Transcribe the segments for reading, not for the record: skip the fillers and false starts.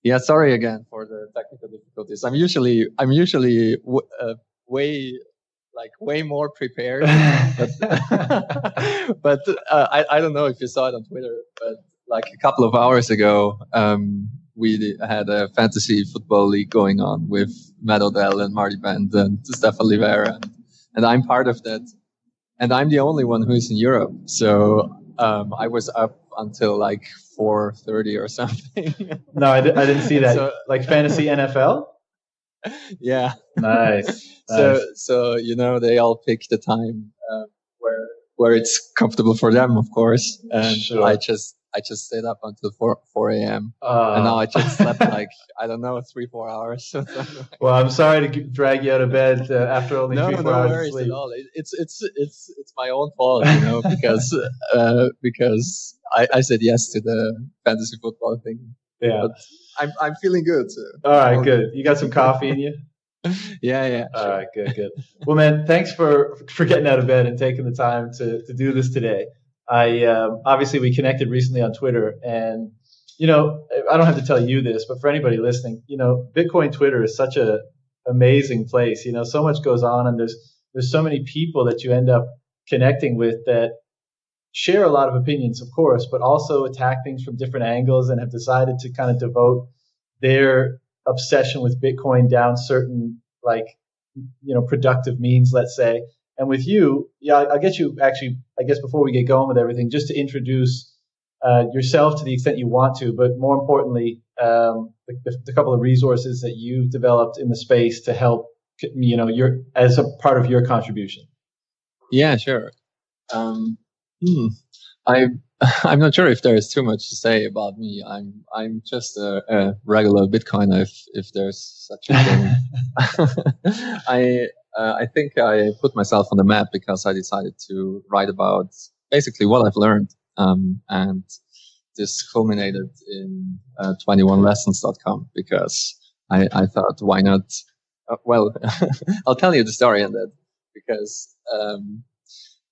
Yeah, sorry again for the technical difficulties. I'm usually way more prepared, but I don't know if you saw it on Twitter, but like a couple of hours ago, we had a fantasy football league going on with Matt Odell and Marty Bent and Stefan Livera, and I'm part of that, and I'm the only one who's in Europe, so I was up until like 4:30 or something. No, I didn't see that. So, like fantasy NFL? Yeah. Nice. So they all pick the time where it's comfortable for them, of course, and Sure. I just stayed up until 4 a.m. and now I just slept like I don't know 3-4 hours. Well, I'm sorry to drag you out of bed after only 3-4 hours worries of sleep. at all. It's my own fault, because I said yes to the fantasy football thing. Yeah, but I'm feeling good. So. All right, good. You got some coffee in you? Yeah. All right, good. Well, man, thanks for getting out of bed and taking the time to do this today. Obviously we connected recently on Twitter, and I don't have to tell you this, but for anybody listening, Bitcoin Twitter is such a amazing place. So much goes on, and there's so many people that you end up connecting with that share a lot of opinions, of course, but also attack things from different angles and have decided to kind of devote their obsession with Bitcoin down certain productive means, let's say. And with you, I'll get you actually, I guess before we get going with everything, just to introduce yourself to the extent you want to, but more importantly, the couple of resources that you've developed in the space to help, as a part of your contribution. Yeah, sure. I'm not sure if there is too much to say about me. I'm just a regular Bitcoiner, if there's such a thing. I think I put myself on the map because I decided to write about basically what I've learned, and this culminated in 21lessons.com because I thought, why not? I'll tell you the story on that because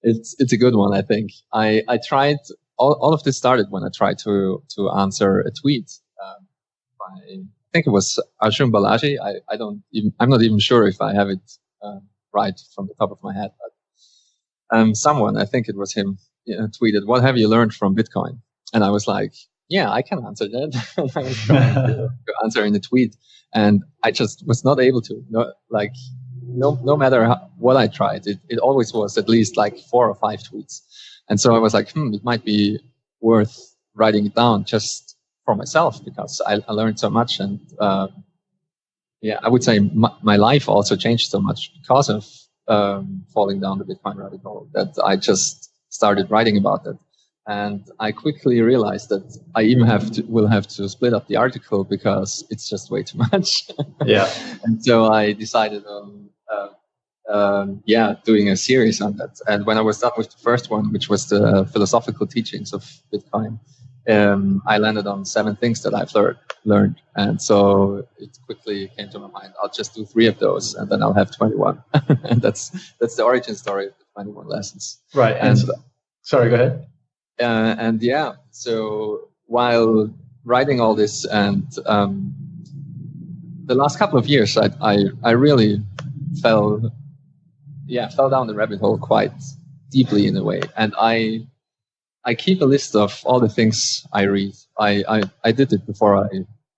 it's a good one. I think I tried. All of this started when I tried to answer a tweet by, I think it was Arjun Balaji. I'm not even sure if I have it right from the top of my head, but someone, I think it was him, tweeted, "What have you learned from Bitcoin?" And I was like, "Yeah, I can answer that." And I was trying to answer in a tweet, and I just was not able to. No matter what I tried, it always was at least like 4 or 5 tweets. And so I was like, it might be worth writing it down just for myself because I learned so much. And I would say my life also changed so much because of falling down the Bitcoin rabbit hole that I just started writing about it. And I quickly realized that I even will have to split up the article because it's just way too much. Yeah. And so I decided on doing a series on that. And when I was done with the first one, which was the philosophical teachings of Bitcoin, I landed on 7 things that I've learned. And so it quickly came to my mind, I'll just do 3 of those and then I'll have 21. And that's the origin story of the 21 lessons. Right. And sorry, go ahead. So while writing all this and the last couple of years, I really fell down the rabbit hole quite deeply in a way. And I keep a list of all the things I read. I did it before I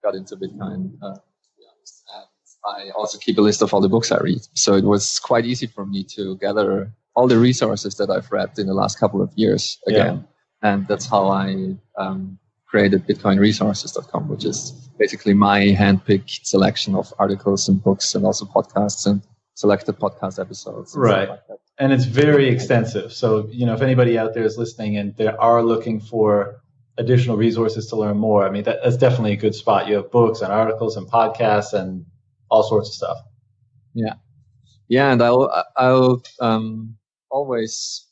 got into Bitcoin, to be honest. And I also keep a list of all the books I read. So it was quite easy for me to gather all the resources that I've read in the last couple of years again. Yeah. And that's how I created BitcoinResources.com, which is basically my handpicked selection of articles and books and also podcasts and selected podcast episodes. Right. Like that. And it's very extensive. So, if anybody out there is listening and they are looking for additional resources to learn more, I mean, that's definitely a good spot. You have books and articles and podcasts and all sorts of stuff. Yeah. Yeah. And I'll always,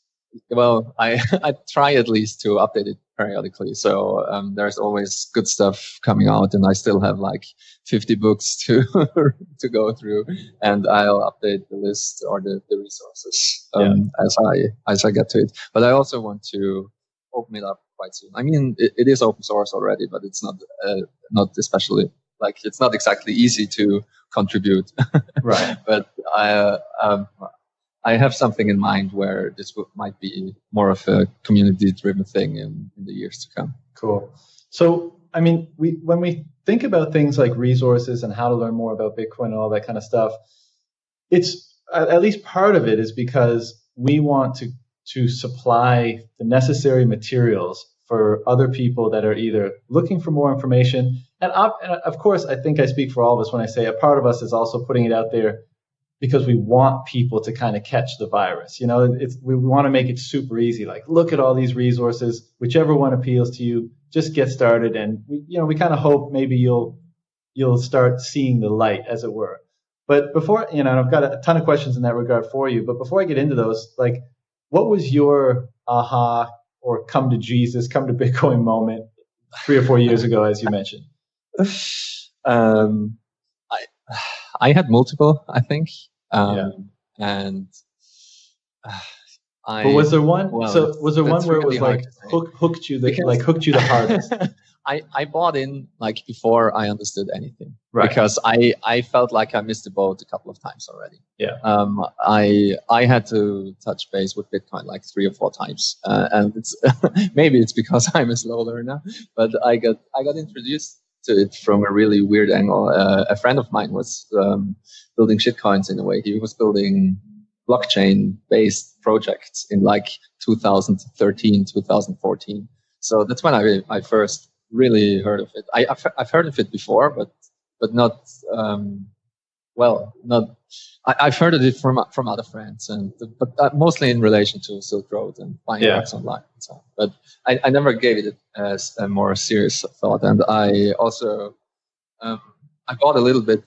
I try at least to update it periodically. So there's always good stuff coming out, and I still have like 50 books to go through, and I'll update the list or the resources as I get to it. But I also want to open it up quite soon. I mean, it is open source already, but it's not especially like it's not exactly easy to contribute. Right. But I have something in mind where this might be more of a community-driven thing in the years to come. Cool. So, I mean, when we think about things like resources and how to learn more about Bitcoin and all that kind of stuff, it's at least part of it is because we want to supply the necessary materials for other people that are either looking for more information. And of course, I think I speak for all of us when I say a part of us is also putting it out there because we want people to kind of catch the virus. You know, we want to make it super easy. Like, look at all these resources, whichever one appeals to you, just get started. And we kind of hope maybe you'll start seeing the light, as it were. But before, and I've got a ton of questions in that regard for you. But before I get into those, like, what was your aha or come to Jesus, come to Bitcoin moment 3 or 4 years ago, as you mentioned? I had multiple, I think. And but was there one? So was there one where really it was like hooked you the hardest? I bought in like before I understood anything, right? Because I felt like I missed the boat a couple of times already. Yeah. I had to touch base with Bitcoin like 3 or 4 times, and it's maybe it's because I'm a slow learner, but I got introduced to it from a really weird angle. A friend of mine was building shitcoins in a way. He was building blockchain-based projects in like 2013, 2014. So that's when I first really heard of it. I've heard of it before, but not I've heard of it from other friends, but mostly in relation to Silk Road and buying works online and so on. But I never gave it as a more serious thought, and I also I bought a little bit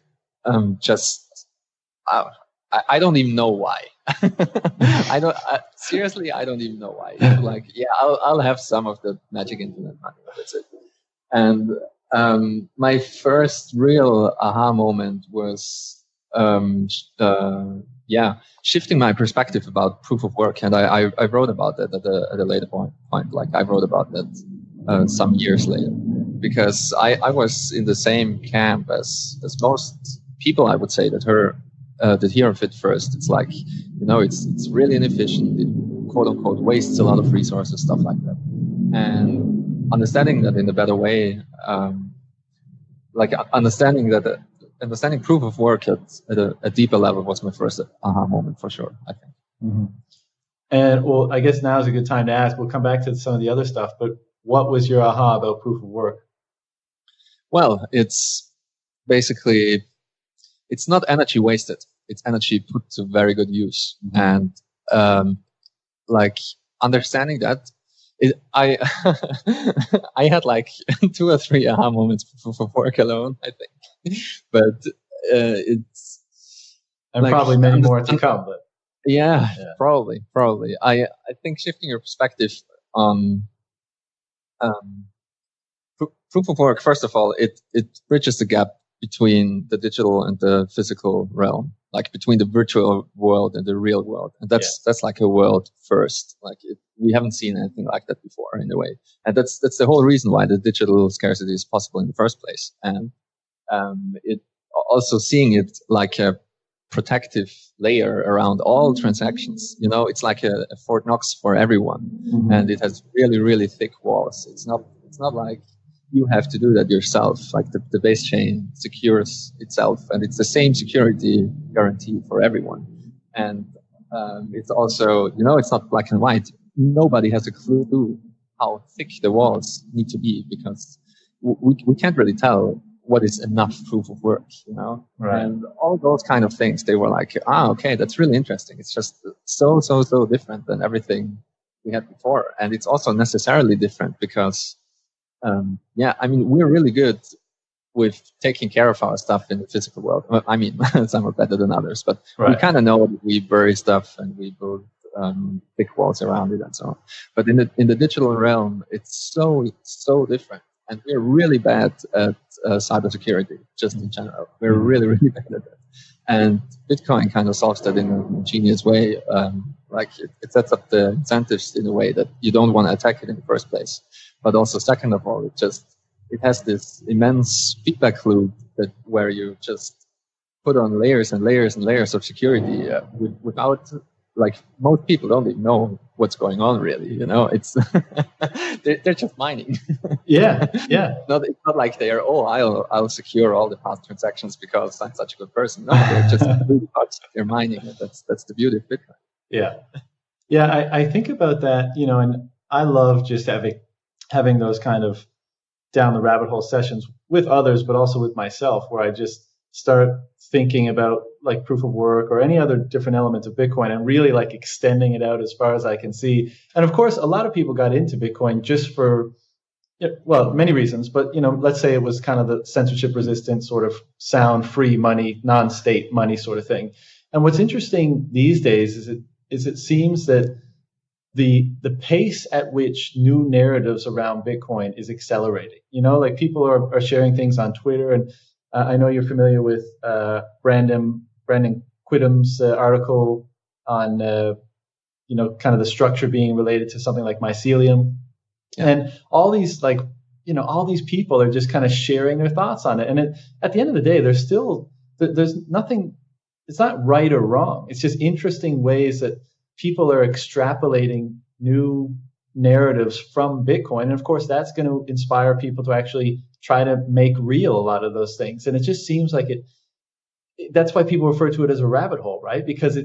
I don't even know why. Seriously, I don't even know why. Like, I'll have some of the magic internet money. That's it. And my first real aha moment was shifting my perspective about proof of work. And I wrote about that at a later point. Like, I wrote about that some years later, because I was in the same camp as most people, I would say, that hear of it first. It's like, it's really inefficient. It, quote unquote, wastes a lot of resources, stuff like that. And understanding that in a better way, understanding proof of work at a deeper level was my first aha moment, for sure, I think. Mm-hmm. And well, I guess now is a good time to ask. We'll come back to some of the other stuff, but what was your aha about proof of work? Well, it's basically, it's not energy wasted. It's energy put to very good use. Mm-hmm. And understanding that, I had like 2 or 3 aha moments for work alone, I think. But it's and like, probably many more to come. But yeah. Probably. I think shifting your perspective on proof of work, first of all, it bridges the gap between the digital and the physical realm, like between the virtual world and the real world. And that's like a world first. Like, we haven't seen anything like that before in a way. And that's the whole reason why the digital scarcity is possible in the first place. And it also seeing it like a protective layer around all transactions. It's like a Fort Knox for everyone. Mm-hmm. And it has really, really thick walls. It's not like you have to do that yourself. Like, the base chain secures itself, and it's the same security guarantee for everyone. And it's also, it's not black and white. Nobody has a clue how thick the walls need to be, because we can't really tell what is enough proof of work, Right. And all those kind of things, they were like, okay, that's really interesting. It's just so different than everything we had before. And it's also necessarily different because we're really good with taking care of our stuff in the physical world. Well, some are better than others, but we kind of know that we bury stuff and we build thick walls around it and so on. But in the digital realm, it's so different, and we're really bad at cybersecurity, just in general. We're really, really bad at that. And Bitcoin kind of solves that in a genius way. It sets up the incentives in a way that you don't want to attack it in the first place. But also, second of all, it has this immense feedback loop that where you just put on layers and layers and layers of security without, like, most people don't even know what's going on, really. It's they're just mining. Yeah. It's not like they're, I'll secure all the past transactions because I'm such a good person. No, they're just really hard. They're mining it. That's the beauty of Bitcoin. Yeah. I think about that, and I love just having those kind of down the rabbit hole sessions with others, but also with myself, where I just start thinking about like proof of work or any other different elements of Bitcoin and really like extending it out as far as I can see. And of course, a lot of people got into Bitcoin just for, well, many reasons, but let's say it was kind of the censorship resistant sort of sound free money, non-state money sort of thing. And what's interesting these days is it seems that the pace at which new narratives around Bitcoin is accelerating. Like people are sharing things on Twitter, and I know you're familiar with Brandon Quittam's article on kind of the structure being related to something like mycelium, and all these all these people are just kind of sharing their thoughts on it. And at the end of the day, there's nothing. It's not right or wrong. It's just interesting ways that people are extrapolating new narratives from Bitcoin. And of course, that's going to inspire people to actually try to make real a lot of those things. And it just seems like that's why people refer to it as a rabbit hole, right? Because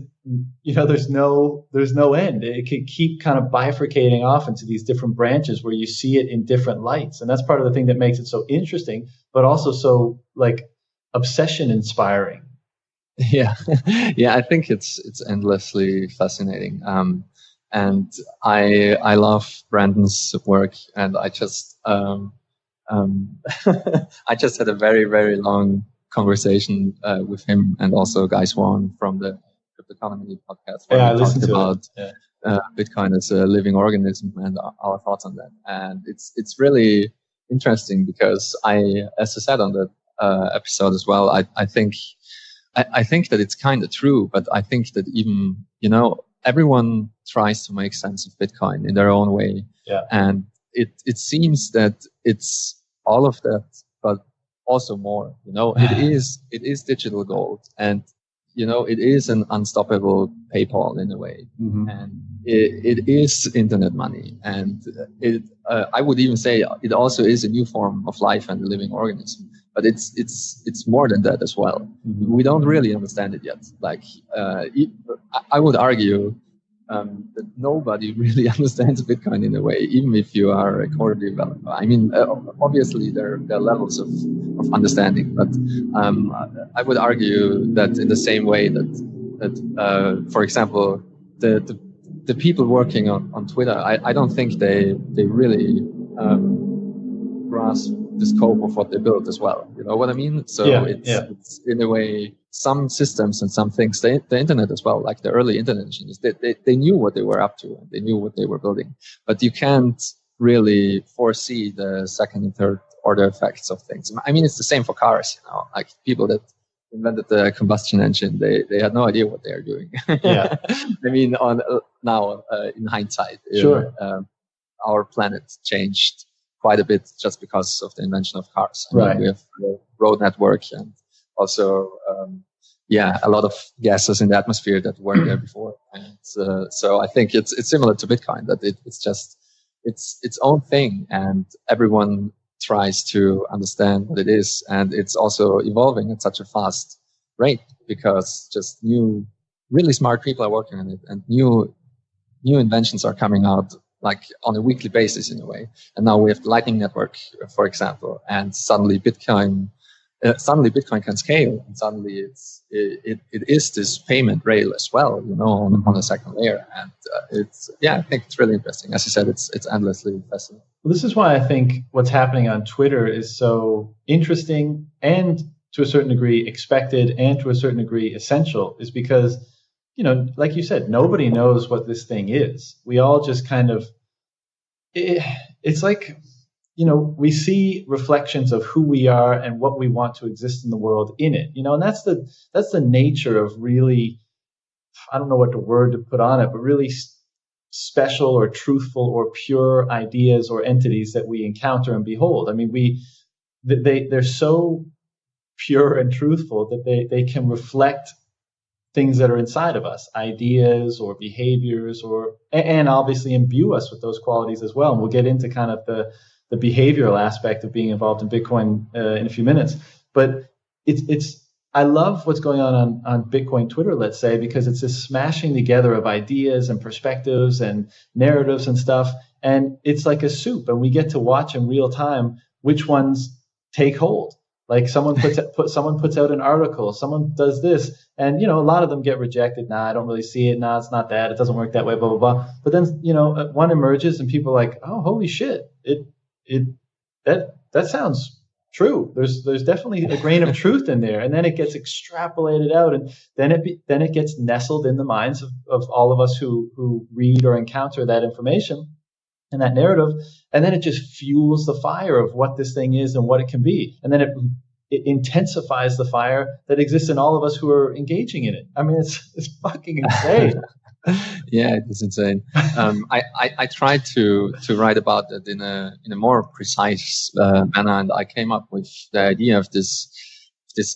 there's no end. It could keep kind of bifurcating off into these different branches where you see it in different lights. And that's part of the thing that makes it so interesting, but also so like obsession inspiring. Yeah, I think it's endlessly fascinating, and I love Brandon's work, and I just I just had a very, very long conversation with him and also Guy Swan from the Cryptoconomy podcast, where we talked about Bitcoin as a living organism and our thoughts on that. And it's really interesting because as I said on that episode as well, I think that it's kind of true, but I think that even, everyone tries to make sense of Bitcoin in their own way. Yeah. And it seems that it's all of that, but also more, it is digital gold, and, it is an unstoppable PayPal in a way. Mm-hmm. And it is internet money. And I would even say it also is a new form of life and a living organism. But it's more than that as well. Mm-hmm. We don't really understand it yet. Like, I would argue that nobody really understands Bitcoin in a way, even if you are a core developer. I mean, obviously there are levels of understanding, but I would argue that in the same way that for example, the people working on Twitter, I don't think they really grasp the scope of what they built as well. You know what I mean? So it's in a way, some systems and some things, the internet as well, like the early internet engineers, they knew what they were up to and they knew what they were building. But you can't really foresee the second and third order effects of things. I mean, it's the same for cars, like people that invented the combustion engine, they had no idea what they are doing. Yeah. I mean, now in hindsight, sure. Our planet changed quite a bit just because of the invention of cars. I right. mean, we have the road network and also, a lot of gases in the atmosphere that weren't there before. And so I think it's similar to Bitcoin, that it's just its own thing, and everyone tries to understand what it is, and it's also evolving at such a fast rate because just really smart people are working on it, and new inventions are coming out like on a weekly basis in a way. And now we have the Lightning Network, for example, and suddenly Bitcoin can scale, and suddenly it is this payment rail as well, on a second layer. And I think it's really interesting. As you said, it's endlessly fascinating. Well, this is why I think what's happening on Twitter is so interesting and to a certain degree expected and to a certain degree essential, is because, like you said, nobody knows what this thing is. We all just kind of, it's like, we see reflections of who we are and what we want to exist in the world in it, and that's the nature of really, I don't know what the word to put on it, but really special or truthful or pure ideas or entities that we encounter and behold. I mean, they're so pure and truthful, that they can reflect things that are inside of us, ideas or behaviors, and obviously imbue us with those qualities as well. And we'll get into kind of the behavioral aspect of being involved in Bitcoin in a few minutes. But I love what's going on Bitcoin Twitter, let's say, because it's this smashing together of ideas and perspectives and narratives and stuff. And it's like a soup, and we get to watch in real time which ones take hold. Like someone puts out an article, someone does this, and a lot of them get rejected. Nah, I don't really see it. Nah, it's not that. It doesn't work that way. Blah blah blah. But then one emerges, and people are like, oh, holy shit! That sounds true. There's definitely a grain of truth in there, and then it gets extrapolated out, and then it gets nestled in the minds of all of us who read or encounter that information and that narrative, and then it just fuels the fire of what this thing is and what it can be, and then it intensifies the fire that exists in all of us who are engaging in it. I mean, it's fucking insane. Yeah, it is insane. I tried to write about it in a more precise manner, and I came up with the idea of this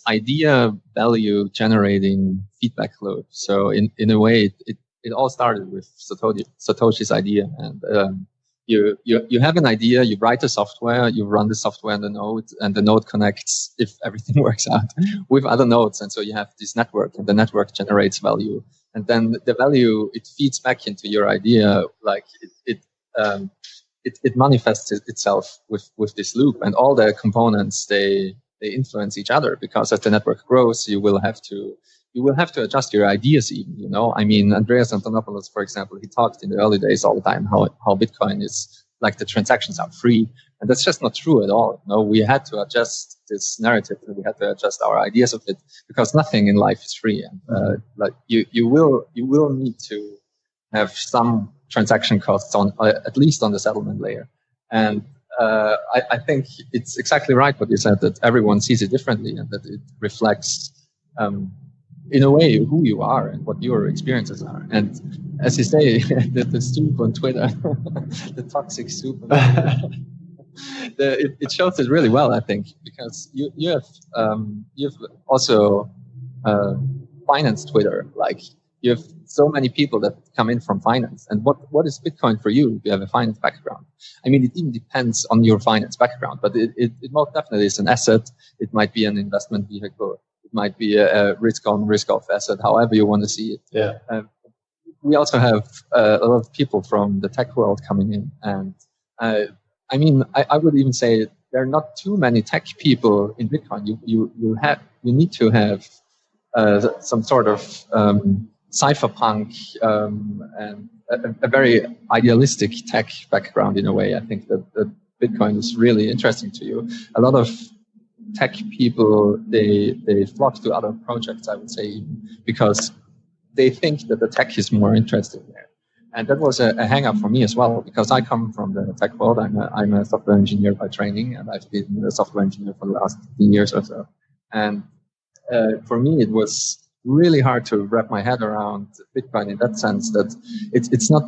idea value generating feedback loop. So in a way, it all started with Satoshi's idea, and you have an idea, you write the software, you run the software in the node, and the node connects, if everything works out, with other nodes. And so you have this network, and the network generates value. And then the value, it feeds back into your idea, like it manifests itself with this loop. And all the components, they influence each other, because as the network grows, you will have to adjust your ideas even, I mean, Andreas Antonopoulos, for example, he talked in the early days all the time how Bitcoin is like the transactions are free. And that's just not true at all. We had to adjust this narrative, and we had to adjust our ideas of it, because nothing in life is free. And like you will need to have some transaction costs on at least on the settlement layer. And I think it's exactly right what you said, that everyone sees it differently, and that it reflects in a way who you are and what your experiences are. And as you say, the soup on Twitter, the toxic soup on Twitter, it shows it really well, I think, because you've also finance Twitter. Like, you have so many people that come in from finance. And what is Bitcoin for you if you have a finance background? I mean, it even depends on your finance background, but it most definitely is an asset. It might be an investment vehicle. It might be a risk-on, risk-off asset, however you want to see it. Yeah. We also have a lot of people from the tech world coming in. And I mean, I would even say there are not too many tech people in Bitcoin. You need to have some sort of cypherpunk and a very idealistic tech background in a way. I think that Bitcoin is really interesting to you. A lot of tech people, they flock to other projects, I would say, because they think that the tech is more interesting there. And that was a hang-up for me as well, because I come from the tech world. I'm a software engineer by training, and I've been a software engineer for the last 15 years or so. And for me, it was really hard to wrap my head around Bitcoin in that sense, that it's not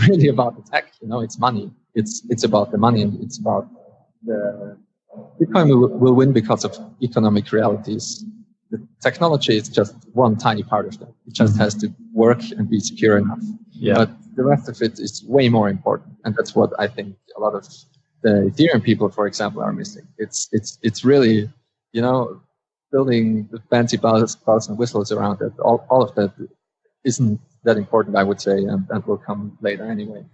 really about the tech, it's money. It's about the money, and it's about the Bitcoin will win because of economic realities. The technology is just one tiny part of that. It just has to work and be secure enough. Yeah. But the rest of it is way more important, and that's what I think a lot of the Ethereum people, for example, are missing. It's really, building the fancy bells and whistles around it. All of that isn't that important, I would say, and will come later anyway.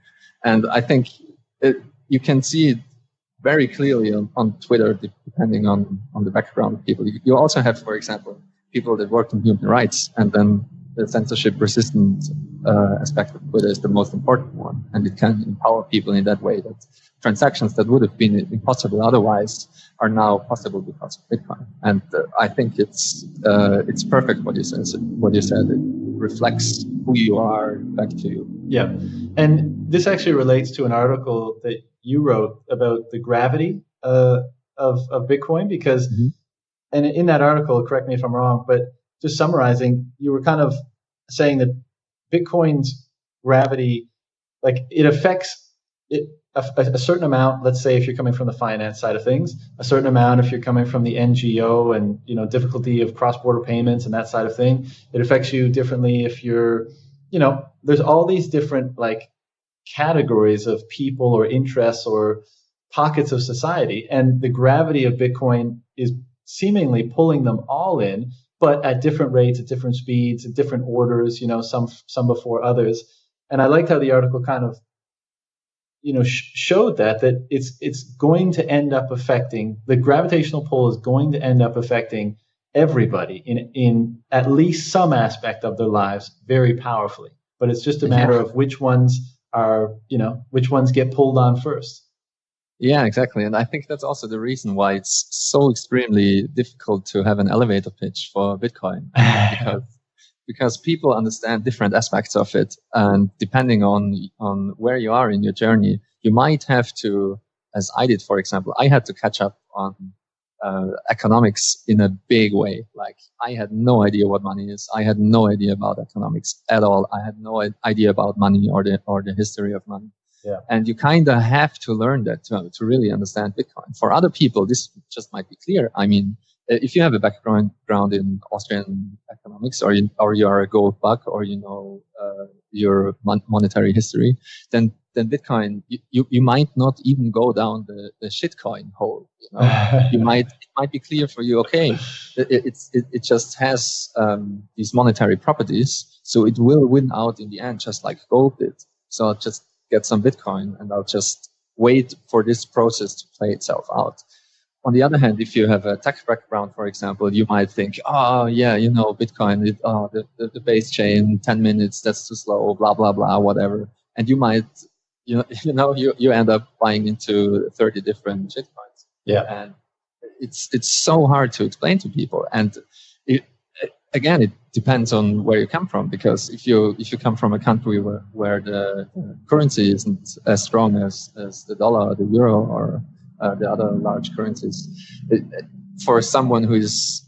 And I think you can see it very clearly on Twitter, depending on the background of people. You also have, for example, people that work in human rights, and then the censorship-resistant aspect of Twitter is the most important one, and it can empower people in that way, that transactions that would have been impossible otherwise are now possible because of Bitcoin. And I think it's perfect what you said. It reflects who you are back to you. Yeah, and this actually relates to an article that you wrote about the gravity of Bitcoin, because, and in that article, correct me if I'm wrong, but just summarizing, you were kind of saying that Bitcoin's gravity, like it affects a certain amount, let's say if you're coming from the finance side of things, a certain amount if you're coming from the NGO and difficulty of cross-border payments and that side of thing. It affects you differently if you're, there's all these different like categories of people or interests or pockets of society, and the gravity of Bitcoin is seemingly pulling them all in, but at different rates, at different speeds, at different orders, some before others. And I liked how the article kind of showed that it's going to end up affecting, the gravitational pull is going to end up affecting everybody in at least some aspect of their lives very powerfully. But it's just a matter of which ones get pulled on first. Yeah, exactly. And I think that's also the reason why it's so extremely difficult to have an elevator pitch for Bitcoin. Because people understand different aspects of it. And depending on where you are in your journey, you might have to, as I did, for example, I had to catch up on economics in a big way. Like, I had no idea what money is. I had no idea about economics at all. I had no idea about money or the history of money. Yeah. And you kind of have to learn that to really understand Bitcoin. For other people, this just might be clear. I mean, if you have a background in Austrian economics, or you are a gold bug, or your monetary history, then Bitcoin, you might not even go down the shitcoin hole. It might be clear for you. Okay, it just has these monetary properties, so it will win out in the end, just like gold did. So I'll just get some Bitcoin, and I'll just wait for this process to play itself out. On the other hand, if you have a tech background, for example, you might think, Bitcoin, the base chain, 10 minutes, that's too slow, blah, blah, blah, whatever. And you might, you end up buying into 30 different shitcoins. Yeah. And it's so hard to explain to people. And it depends on where you come from, because if you come from a country where the currency isn't as strong as the dollar or the euro or the other large currencies, for someone who is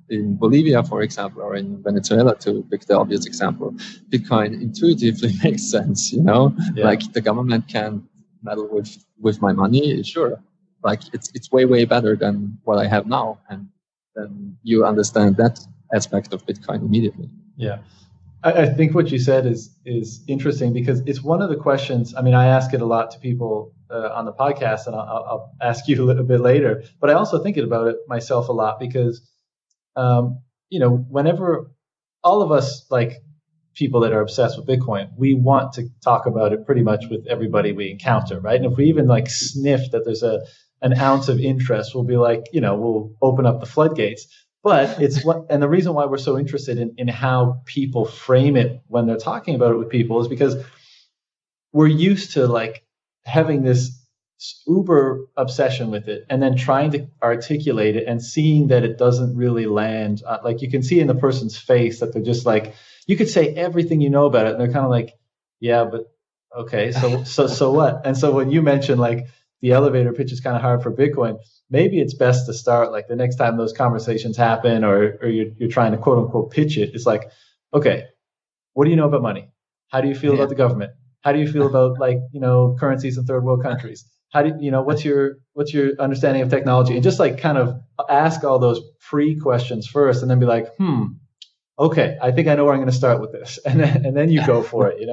in Bolivia, for example, or in Venezuela, to pick the obvious example, Bitcoin intuitively makes sense. Yeah. Like, the government can meddle with my money, sure. Like, it's way better than what I have now, and then you understand that aspect of Bitcoin immediately. Yeah. I think what you said is interesting, because it's one of the questions. I mean, I ask it a lot to people on the podcast, and I'll ask you a little bit later. But I also think about it myself a lot, because, whenever all of us, like people that are obsessed with Bitcoin, we want to talk about it pretty much with everybody we encounter, right? And if we even like sniff that there's an ounce of interest, we'll be like, we'll open up the floodgates. But and the reason why we're so interested in how people frame it when they're talking about it with people is because we're used to like having this uber obsession with it, and then trying to articulate it and seeing that it doesn't really land. Like, you can see in the person's face that they're just like, you could say everything you know about it, and they're kind of like, yeah, but okay, so what? And so when you mention like the elevator pitch is kind of hard for Bitcoin, maybe it's best to start, like, the next time those conversations happen, or you're trying to quote unquote pitch it, it's like, okay, what do you know about money? How do you feel about the government? How do you feel about, like, currencies in third world countries? How do what's your understanding of technology? And just like kind of ask all those pre-questions first, and then be like, okay, I think I know where I'm going to start with this, and then you go for it,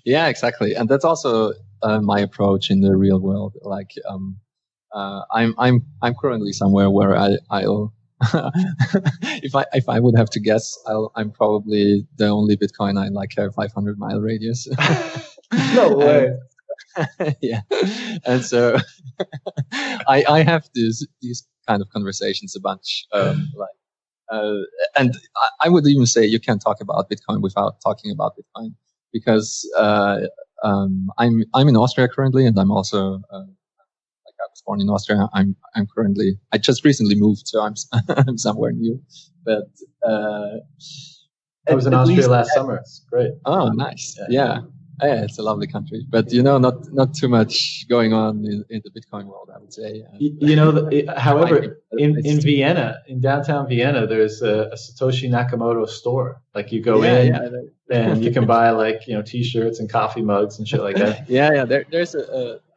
Yeah, exactly. And that's also my approach in the real world. Like, I'm currently somewhere where I'll if I would have to guess, I'm probably the only Bitcoiner in like a 500-mile radius. No way. Yeah, and so I have these kind of conversations a bunch, and I would even say you can talk about Bitcoin without talking about Bitcoin, because I'm in Austria currently, and I'm also I was born in Austria. I just recently moved, so I'm somewhere new. But I was in Austria last summer. It's great. Oh, nice. Yeah. Yeah, it's a lovely country, but not too much going on in the Bitcoin world, I would say. However, in Vienna, in downtown Vienna, there's a Satoshi Nakamoto store. Like, you go in, and you can buy like, t-shirts and coffee mugs and shit like that. Yeah. There's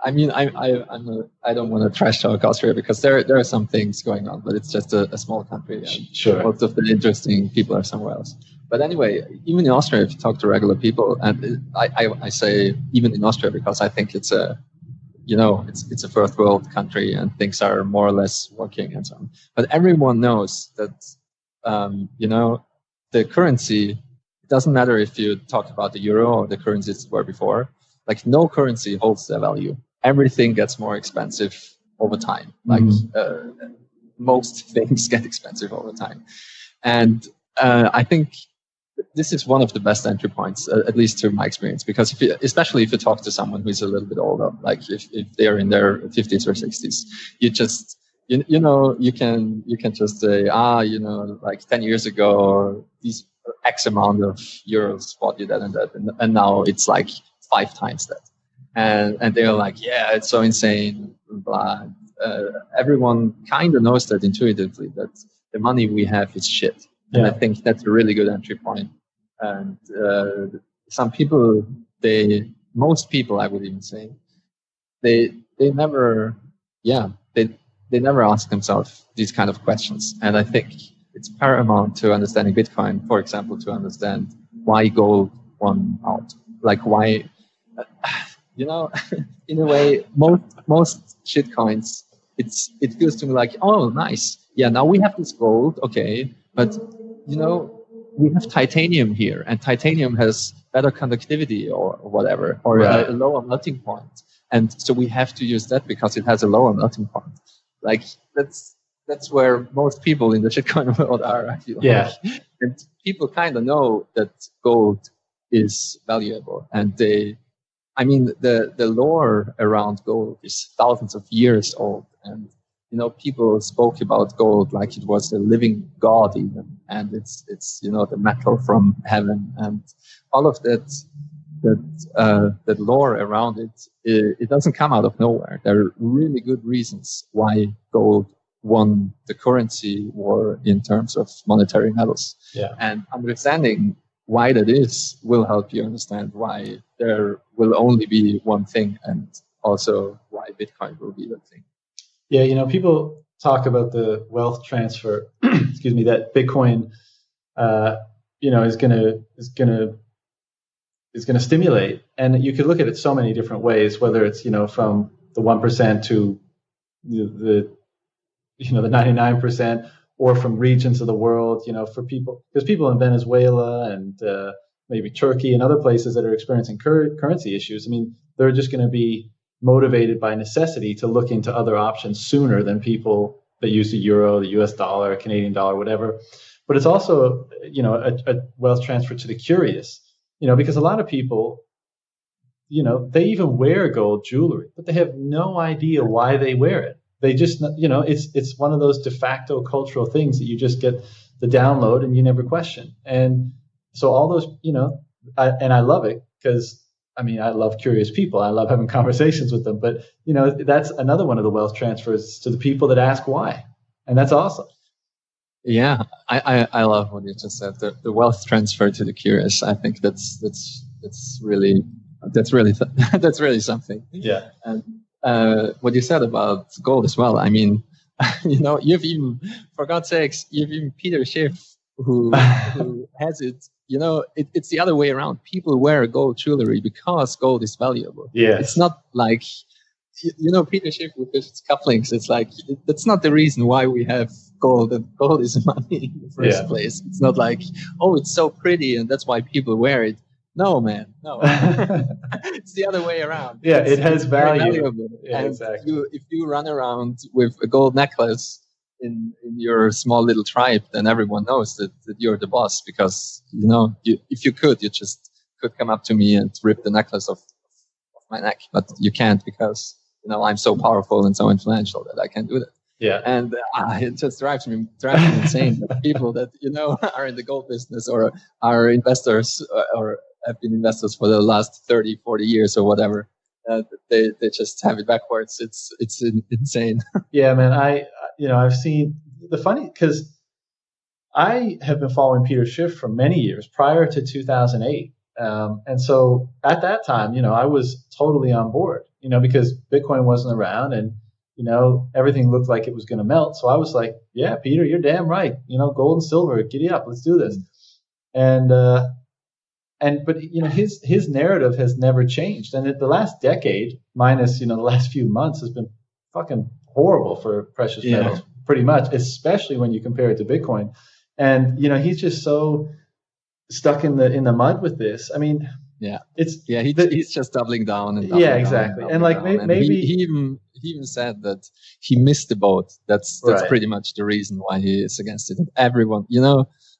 I mean, I don't want to trash talk Austria because there are some things going on, but it's just a small country. And Sure. Most of the interesting people are somewhere else. But anyway, even in Austria, if you talk to regular people, and I say even in Austria because I think it's a it's a first world country and things are more or less working and so on. But everyone knows that the currency. It doesn't matter if you talk about the euro or the currencies were before. Like no currency holds their value. Everything gets more expensive over time. Like most things get expensive over time, and I think this is one of the best entry points, at least to my experience. Because especially if you talk to someone who's a little bit older, like if they're in their 50s or 60s, you just you can just say like 10 years ago these X amount of euros bought you that and that, and now it's like 5 times that, and they're like, yeah, it's so insane, blah. Everyone kind of knows that intuitively that the money we have is shit, and I think that's a really good entry point. And some people, most people, I would even say, they never, they never ask themselves these kind of questions, and I think it's paramount to understanding Bitcoin, for example, to understand why gold won out. Like why, in a way, most shitcoins, it feels to me like, oh, nice. Yeah, now we have this gold, okay, but, we have titanium here, and titanium has better conductivity or whatever, or a lower melting point. And so we have to use that because it has a lower melting point. Like, that's where most people in the shitcoin world are, I feel like. And people kind of know that gold is valuable. And the lore around gold is thousands of years old. And, people spoke about gold like it was a living god even. And it's the metal from heaven. And all of that lore around it doesn't come out of nowhere. There are really good reasons why gold won the currency war in terms of monetary metals. Yeah. And understanding why that is will help you understand why there will only be one thing, and also why Bitcoin will be that thing. Yeah, people talk about the wealth transfer, excuse me, that Bitcoin, is gonna stimulate, and you could look at it so many different ways. Whether it's from the 1% to the 99%, or from regions of the world, for people, because people in Venezuela and maybe Turkey and other places that are experiencing currency issues. I mean, they're just going to be motivated by necessity to look into other options sooner than people that use the euro, the US dollar, Canadian dollar, whatever. But it's also, a wealth transfer to the curious, because a lot of people, they even wear gold jewelry, but they have no idea why they wear it. They just, it's one of those de facto cultural things that you just get the download and you never question. And so all those, I love it because, I love curious people. I love having conversations with them. But, that's another one of the wealth transfers to the people that ask why. And that's awesome. Yeah, I love what you just said. The wealth transfer to the curious. I think that's really that's really something. Yeah. And what you said about gold as well. I mean, you've even, for God's sakes, you've even Peter Schiff who has it. It's the other way around. People wear gold jewelry because gold is valuable. Yeah. It's not like, Peter Schiff with his cufflinks. It's like, that's not the reason why we have gold. And gold is money in the first place. It's not like, oh, it's so pretty and that's why people wear it. No, man, no. It's the other way around. Yeah, it has value. Yeah, and exactly. If you run around with a gold necklace in your small little tribe, then everyone knows that you're the boss, because, if you just could come up to me and rip the necklace off my neck. But you can't, because, I'm so powerful and so influential that I can't do that. Yeah. And it just drives me insane that people that, are in the gold business or are investors or have been investors for the last 30, 40 years or whatever, they just have it backwards. It's insane. Yeah, man. I've seen the funny, because I have been following Peter Schiff for many years prior to 2008. And so at that time, I was totally on board, because Bitcoin wasn't around and, everything looked like it was going to melt. So I was like, yeah, Peter, you're damn right. Gold and silver, giddy up, let's do this. But his narrative has never changed. And the last decade, minus, the last few months, has been fucking horrible for precious metals, pretty much, especially when you compare it to Bitcoin. And, he's just so stuck in the mud with this. I mean, he's just doubling down and doubling exactly. Down and like down. maybe he even said that he missed the boat. That's right. pretty much the reason why he is against it. And everyone,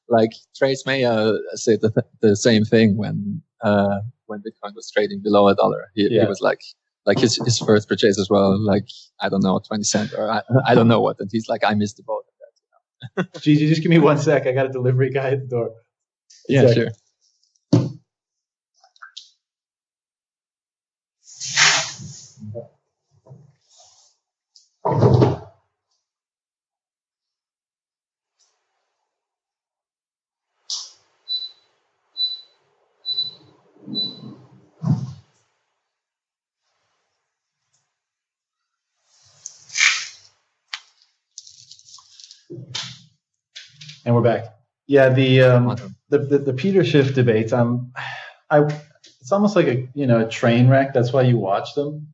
like Trace Mayer said the same thing when Bitcoin was trading below $1. He was like his first purchase as well, like, I don't know, 20 cents or I don't know what. And he's like, I missed the boat. Gigi, just give me 1 sec. I got a delivery guy at the door. Yeah, sure. And we're back. Yeah, the Peter Schiff debates. It's almost like a train wreck. That's why you watch them.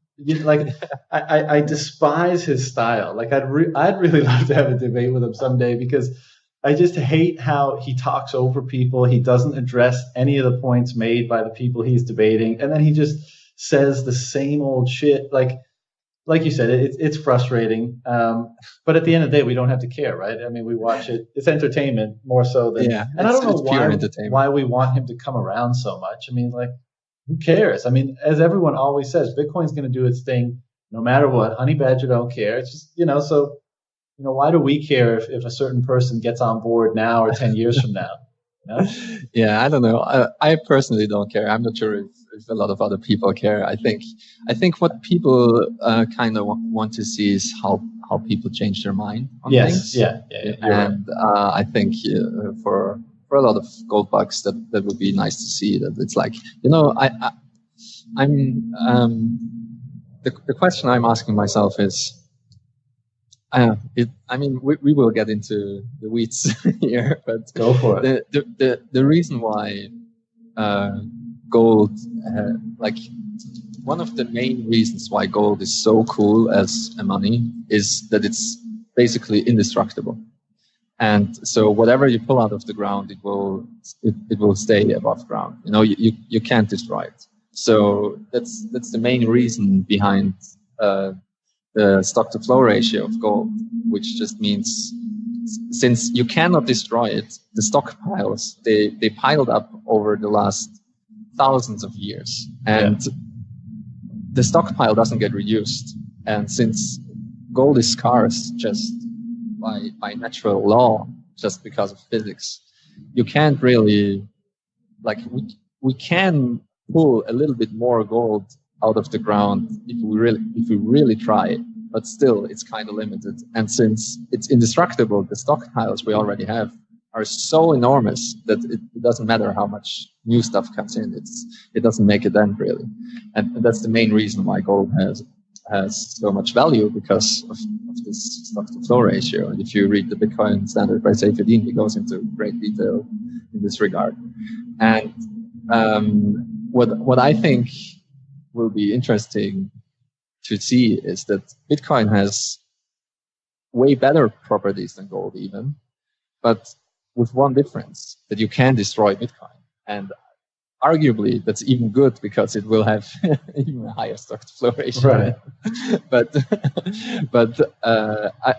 I despise his style. Like I'd really love to have a debate with him someday, because I just hate how he talks over people. He doesn't address any of the points made by the people he's debating, and then he just says the same old shit. Like you said, it's frustrating. But at the end of the day, we don't have to care, right? I mean, we watch it. It's entertainment more so than. Yeah, and I don't know why we want him to come around so much. I mean, like, who cares? I mean, as everyone always says, Bitcoin's going to do its thing no matter what. Honey Badger don't care. It's just, so, why do we care if a certain person gets on board now or 10 years from now? Yeah, I don't know. I personally don't care. I'm not sure if a lot of other people care. I think what people kind of want to see is how people change their mind on things. Yeah. And I think for a lot of gold bugs, that would be nice to see. That it's like, I'm the question I'm asking myself is, we will get into the weeds here, but go for it. The reason why gold, one of the main reasons why gold is so cool as a money is that it's basically indestructible. And so whatever you pull out of the ground, it will stay above ground. You can't destroy it. So that's the main reason behind the stock to flow ratio of gold, which just means since you cannot destroy it, the stockpiles they piled up over the last thousands of years, and the stockpile doesn't get reduced. And since gold is scarce just by natural law, just because of physics, you can't really, we can pull a little bit more gold out of the ground if we really try, but still it's kind of limited. And since it's indestructible, the stockpiles we already have are so enormous that it doesn't matter how much new stuff comes in. It doesn't make a dent really, and that's the main reason why gold has so much value, because of this stock to flow ratio. And if you read the Bitcoin Standard by Seyfedin, he goes into great detail in this regard. And what I think will be interesting to see is that Bitcoin has way better properties than gold even, but with one difference, that you can destroy Bitcoin. And arguably that's even good, because it will have even a higher stock to flow ratio. Right. but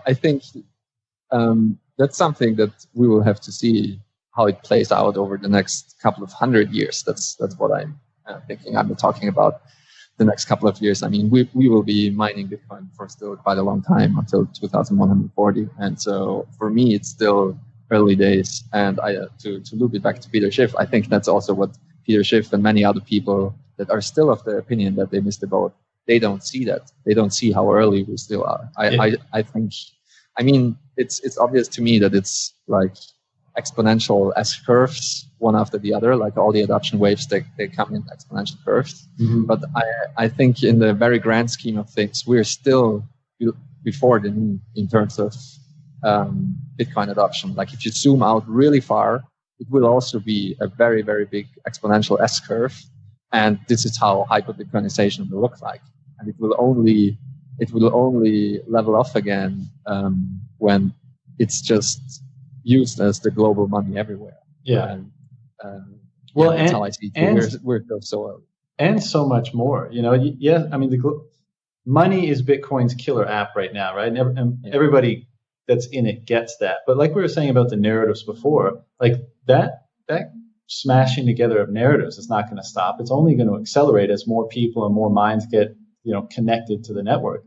I think that's something that we will have to see how it plays out over the next couple of 100 years. That's what I'm thinking. I'm talking about the next couple of years. I mean, we will be mining Bitcoin for still quite a long time, until 2140. And so for me, it's still early days. And to loop it back to Peter Schiff, I think that's also what Peter Schiff and many other people that are still of the opinion that they missed the boat, they don't see that. They don't see how early we still are. I think, I mean, it's obvious to me that it's like exponential S curves, one after the other, like all the adoption waves, they come in exponential curves. Mm-hmm. But I think in the very grand scheme of things, we're still before the mean in terms of Bitcoin adoption. Like if you zoom out really far, it will also be a very, very big exponential S curve. And this is how hyper-Bitcoinization will look like. And it will only level off again when it's just used as the global money everywhere. Yeah. Well, that's how I see it. We're so early. And so much more. Yeah. I mean, money is Bitcoin's killer app right now, right? And everybody that's in it gets that. But like we were saying about the narratives before, like that smashing together of narratives is not going to stop. It's only going to accelerate as more people and more minds get connected to the network,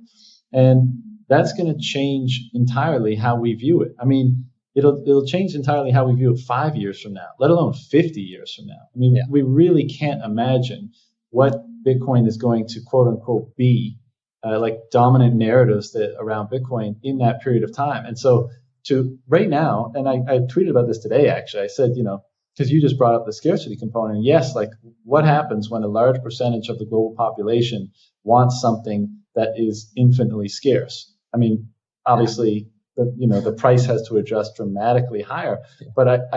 and that's going to change entirely how we view it. I mean, it'll change entirely how we view it 5 years from now, let alone 50 years from now. I mean, we really can't imagine what Bitcoin is going to quote unquote be, like dominant narratives that around Bitcoin in that period of time. And so to right now, and I tweeted about this today, actually, I said, because you just brought up the scarcity component. Yes, like what happens when a large percentage of the global population wants something that is infinitely scarce? I mean, obviously, the price has to adjust dramatically higher. But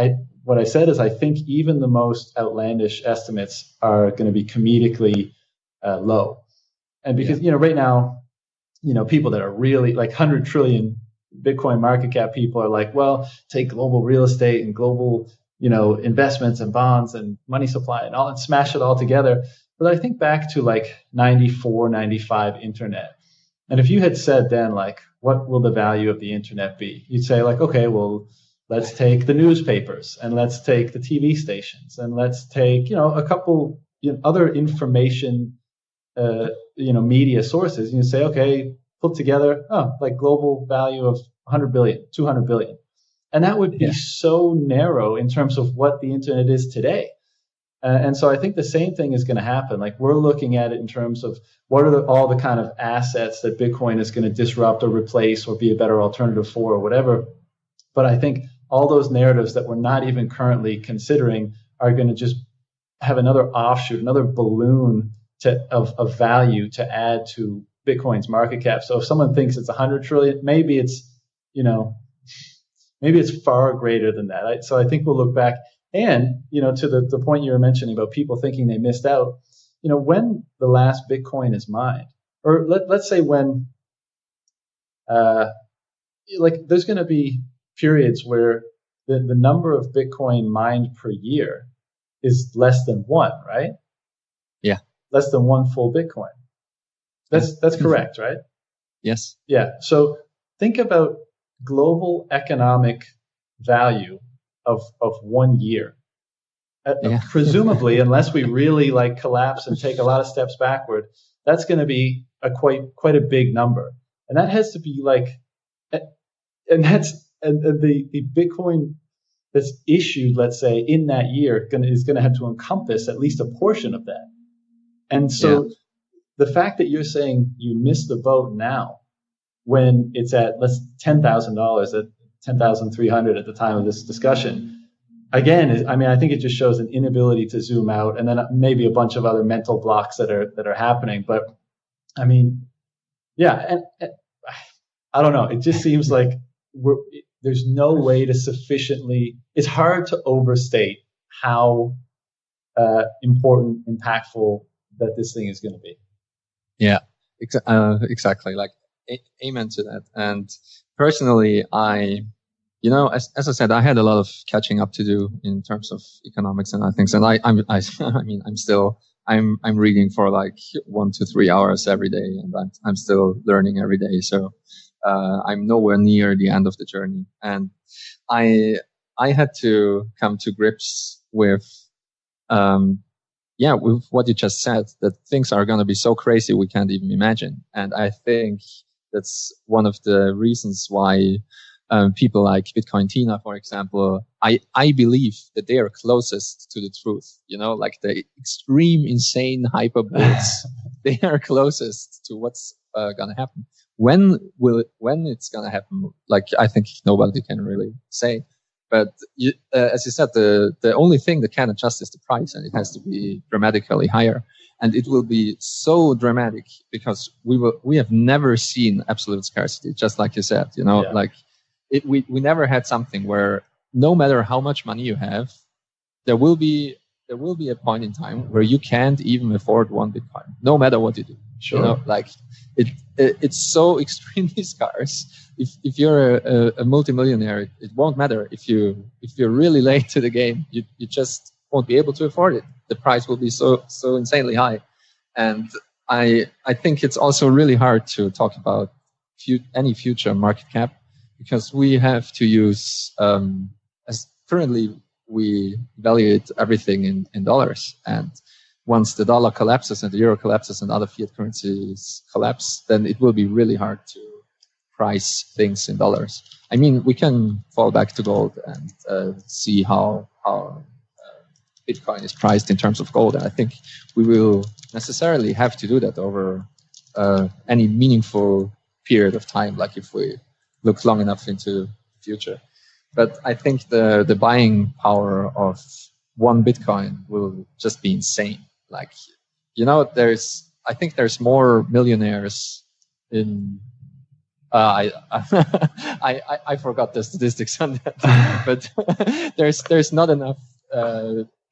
what I said is I think even the most outlandish estimates are going to be comedically low. And because, right now, people that are really like 100 trillion Bitcoin market cap people are like, well, take global real estate and global investments and bonds and money supply and all, and smash it all together. But I think back to like 94, 95 internet. And if you had said then, like, what will the value of the internet be? You'd say like, okay, well, let's take the newspapers and let's take the TV stations and let's take, a couple other information, media sources. And you say, okay, put together, like global value of 100 billion, 200 billion. And that would be so narrow in terms of what the internet is today. And so I think the same thing is going to happen. Like we're looking at it in terms of what are all the kind of assets that Bitcoin is going to disrupt or replace or be a better alternative for or whatever. But I think all those narratives that we're not even currently considering are going to just have another offshoot, another balloon of value to add to Bitcoin's market cap. So if someone thinks it's 100 trillion, maybe it's, maybe it's far greater than that. So I think we'll look back and, to the point you were mentioning about people thinking they missed out, when the last Bitcoin is mined, or let's say when, there's going to be periods where the number of Bitcoin mined per year is less than one, right? Yeah. Less than one full Bitcoin. That's correct, right? Yes. Yeah. So think about global economic value of 1 year. Presumably, unless we really collapse and take a lot of steps backward, that's going to be quite a big number. And that has to be and the Bitcoin that's issued, let's say, in that year is going to have to encompass at least a portion of that. And so the fact that you're saying you missed the boat now, when it's at $10,000 at $10,300 at the time of this discussion, again, I think it just shows an inability to zoom out, and then maybe a bunch of other mental blocks that are happening. But I mean, and I don't know. It just seems like there's no way to sufficiently. It's hard to overstate how important, impactful that this thing is going to be. Yeah, exactly. Amen to that. And personally, as I said, I had a lot of catching up to do in terms of economics and other things. And I'm reading for 1 to 3 hours every day, and I'm still learning every day. So, I'm nowhere near the end of the journey. And I had to come to grips with, with what you just said, that things are going to be so crazy we can't even imagine. And I think that's one of the reasons why people like Bitcoin Tina, for example, I believe that they are closest to the truth. The extreme, insane hyperboles, they are closest to what's going to happen. When it's going to happen? I think nobody can really say. But as you said, the only thing that can adjust is the price, and it has to be dramatically higher. And it will be so dramatic because we have never seen absolute scarcity, just like you said. Like we never had something where no matter how much money you have, there will be a point in time where you can't even afford one Bitcoin, no matter what you do. Sure. Like it's so extremely scarce. If you're a multimillionaire, it won't matter. If you're really late to the game, you just won't be able to afford it. The price will be so insanely high. And I think it's also really hard to talk about any future market cap, because we have to use, as currently we evaluate everything in dollars. And once the dollar collapses and the euro collapses and other fiat currencies collapse, then it will be really hard to price things in dollars. I mean, we can fall back to gold and see how Bitcoin is priced in terms of gold. And I think we will necessarily have to do that over any meaningful period of time, like if we look long enough into the future. But I think the buying power of one Bitcoin will just be insane. Like, I think there's more millionaires in. I forgot the statistics on that, but there's not enough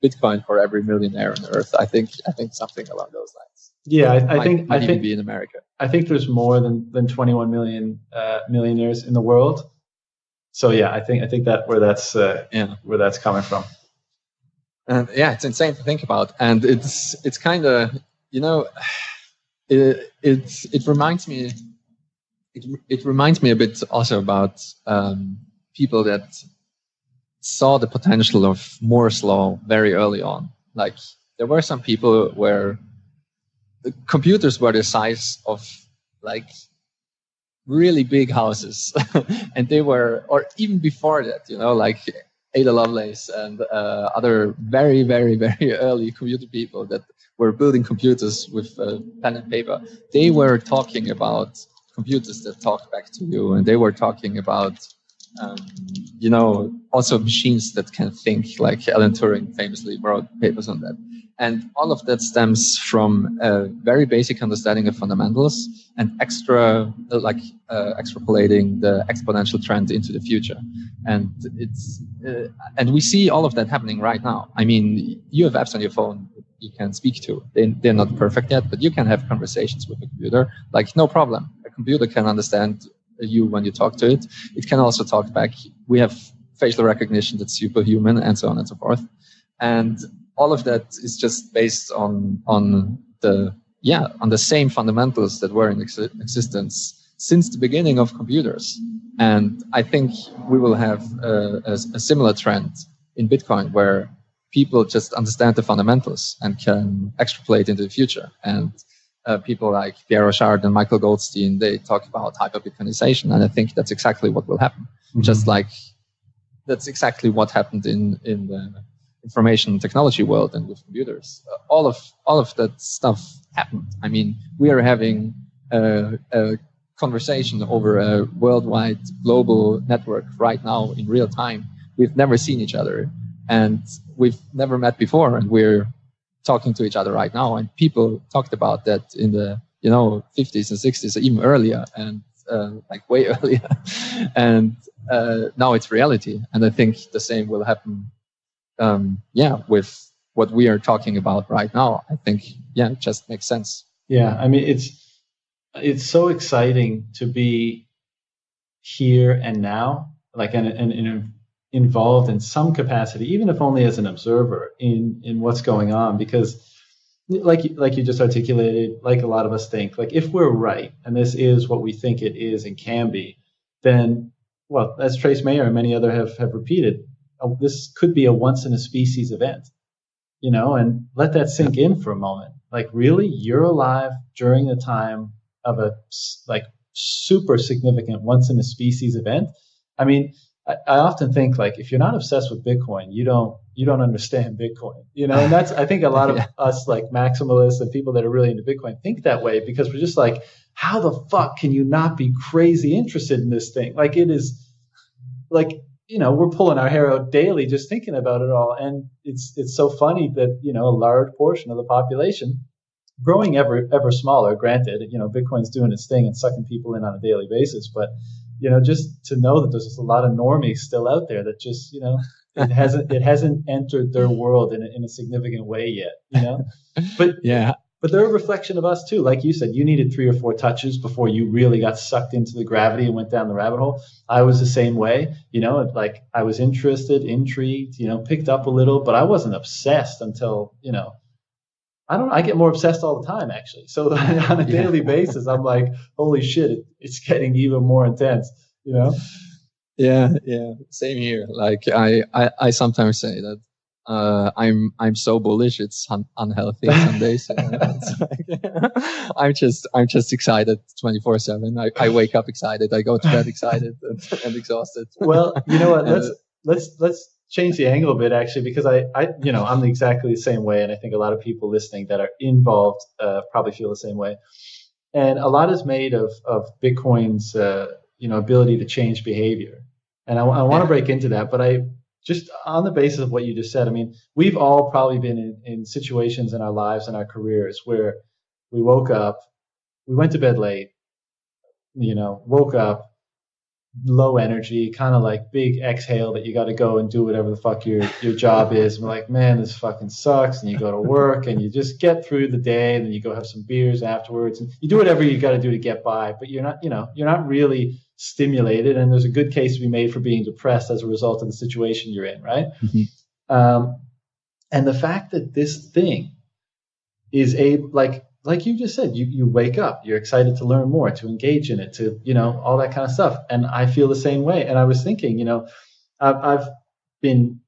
Bitcoin for every millionaire on Earth. I think something along those lines. Yeah, I think even be in America. I think there's more than 21 million millionaires in the world. So yeah, I think that where that's coming from. And yeah, it's insane to think about, and it's kind of it reminds me. It reminds me a bit also about people that saw the potential of Moore's law very early on. Like there were some people where the computers were the size of like really big houses, and they were, or even before that, like Ada Lovelace and other very, very, very early computer people that were building computers with pen and paper. They were talking about computers that talk back to you, and they were talking about also machines that can think, like Alan Turing famously wrote papers on that. And all of that stems from a very basic understanding of fundamentals and extrapolating the exponential trend into the future. And and we see all of that happening right now. I mean, you have apps on your phone you can speak to. They're not perfect yet, but you can have conversations with a computer, like no problem. A computer can understand you when you talk to it. It can also talk back. We have facial recognition that's superhuman, and so on and so forth. And all of that is just based on the same fundamentals that were in existence since the beginning of computers. And I think we will have a similar trend in Bitcoin, where people just understand the fundamentals and can extrapolate into the future. And people like Pierre Rochard and Michael Goldstein, they talk about hyper-Bitcoinization, and I think that's exactly what will happen. Mm-hmm. Just like that's exactly what happened in the information technology world and with computers. All of that stuff happened. I mean, we are having a conversation over a worldwide global network right now in real time. We've never seen each other, and we've never met before, and we're talking to each other right now. And people talked about that in the 50s and 60s, even earlier, and like way earlier. And now it's reality. And I think the same will happen with what we are talking about right now. I think, it just makes sense. Yeah, I mean, it's so exciting to be here and now, like and involved in some capacity, even if only as an observer in what's going on, because like you just articulated, like a lot of us think, like if we're right and this is what we think it is and can be, then, well, as Trace Mayer and many other have repeated, this could be a once in a species event, and let that sink in for a moment. Like, really, you're alive during the time of a like super significant once in a species event. I mean, I often think, like, if you're not obsessed with Bitcoin, you don't understand Bitcoin, and that's, I think a lot of us, like maximalists and people that are really into Bitcoin, think that way, because we're just like, how the fuck can you not be crazy interested in this thing? Like, it is like we're pulling our hair out daily just thinking about it all. And it's so funny that, a large portion of the population growing ever smaller. Granted, Bitcoin's doing its thing and sucking people in on a daily basis, but just to know that there's just a lot of normies still out there that just it hasn't entered their world in a significant way yet. But yeah. But they're a reflection of us too. Like you said, you needed 3 or 4 touches before you really got sucked into the gravity and went down the rabbit hole. I was the same way, like I was interested, intrigued, picked up a little, but I wasn't obsessed until, I get more obsessed all the time actually. So on a daily basis, I'm like, holy shit, it's getting even more intense, Yeah, same here. Like I sometimes say that I'm so bullish it's unhealthy some days. It's like, I'm just excited 24/7. I wake up excited. I go to bed excited and exhausted. Well, you know what? Let's change the angle a bit actually, because I'm exactly the same way, and I think a lot of people listening that are involved probably feel the same way. And a lot is made of Bitcoin's ability to change behavior, and I want to break into that, but just on the basis of what you just said, I mean, we've all probably been in situations in our lives and our careers where we woke up, we went to bed late, woke up, low energy, kind of like big exhale that you got to go and do whatever the fuck your job is. And we're like, man, this fucking sucks. And you go to work and you just get through the day, and then you go have some beers afterwards, and you do whatever you got to do to get by, but you're not really stimulated, and there's a good case to be made for being depressed as a result of the situation you're in, right? Mm-hmm. And the fact that this thing is like you just said, you wake up, you're excited to learn more, to engage in it, to all that kind of stuff, and I feel the same way. And I was thinking, I've been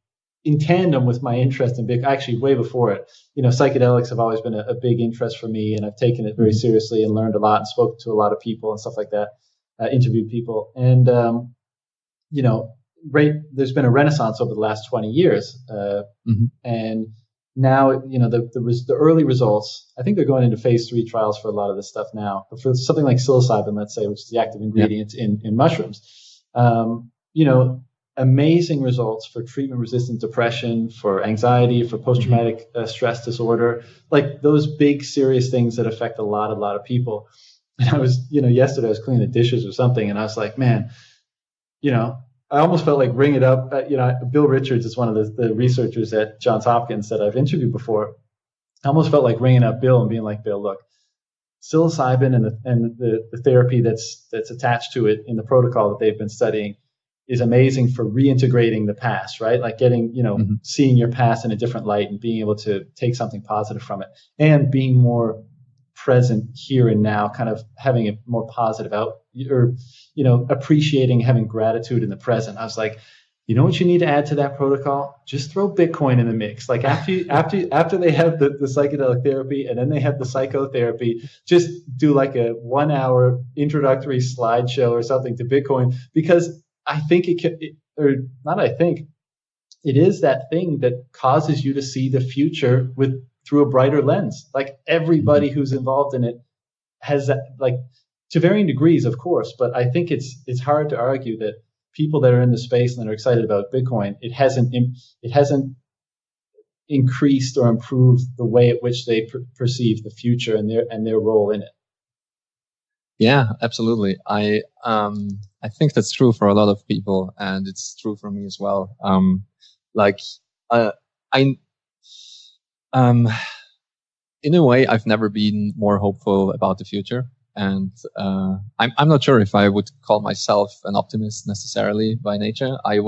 in tandem with my interest in Bitcoin, actually way before it. Psychedelics have always been a big interest for me, and I've taken it very seriously and learned a lot and spoken to a lot of people and stuff like that. Interviewed people, and there's been a renaissance over the last 20 years, and now the early results, I think they're going into phase 3 trials for a lot of this stuff now. But for something like psilocybin, let's say, which is the active ingredient in mushrooms, amazing results for treatment-resistant depression, for anxiety, for post-traumatic stress disorder, like those big serious things that affect a lot of people. And I was, yesterday I was cleaning the dishes or something, and I was like, man, I almost felt like ring it up. Bill Richards is one of the researchers at Johns Hopkins that I've interviewed before. I almost felt like ringing up Bill and being like, Bill, look, psilocybin and the therapy that's attached to it in the protocol that they've been studying is amazing for reintegrating the past, right? Like getting, seeing your past in a different light and being able to take something positive from it, and being more present here and now, kind of having a more positive appreciating, having gratitude in the present. I was like, what you need to add to that protocol? Just throw Bitcoin in the mix. Like after they have the psychedelic therapy and then they have the psychotherapy, just do like a 1-hour introductory slideshow or something to Bitcoin, because I think it is that thing that causes you to see the future through a brighter lens. Like everybody who's involved in it has that, like to varying degrees, of course, but I think it's hard to argue that people that are in the space and that are excited about Bitcoin, it hasn't increased or improved the way at which they perceive the future and their role in it. Yeah, absolutely. I think that's true for a lot of people, and it's true for me as well. In a way, I've never been more hopeful about the future, and I'm not sure if I would call myself an optimist necessarily by nature. I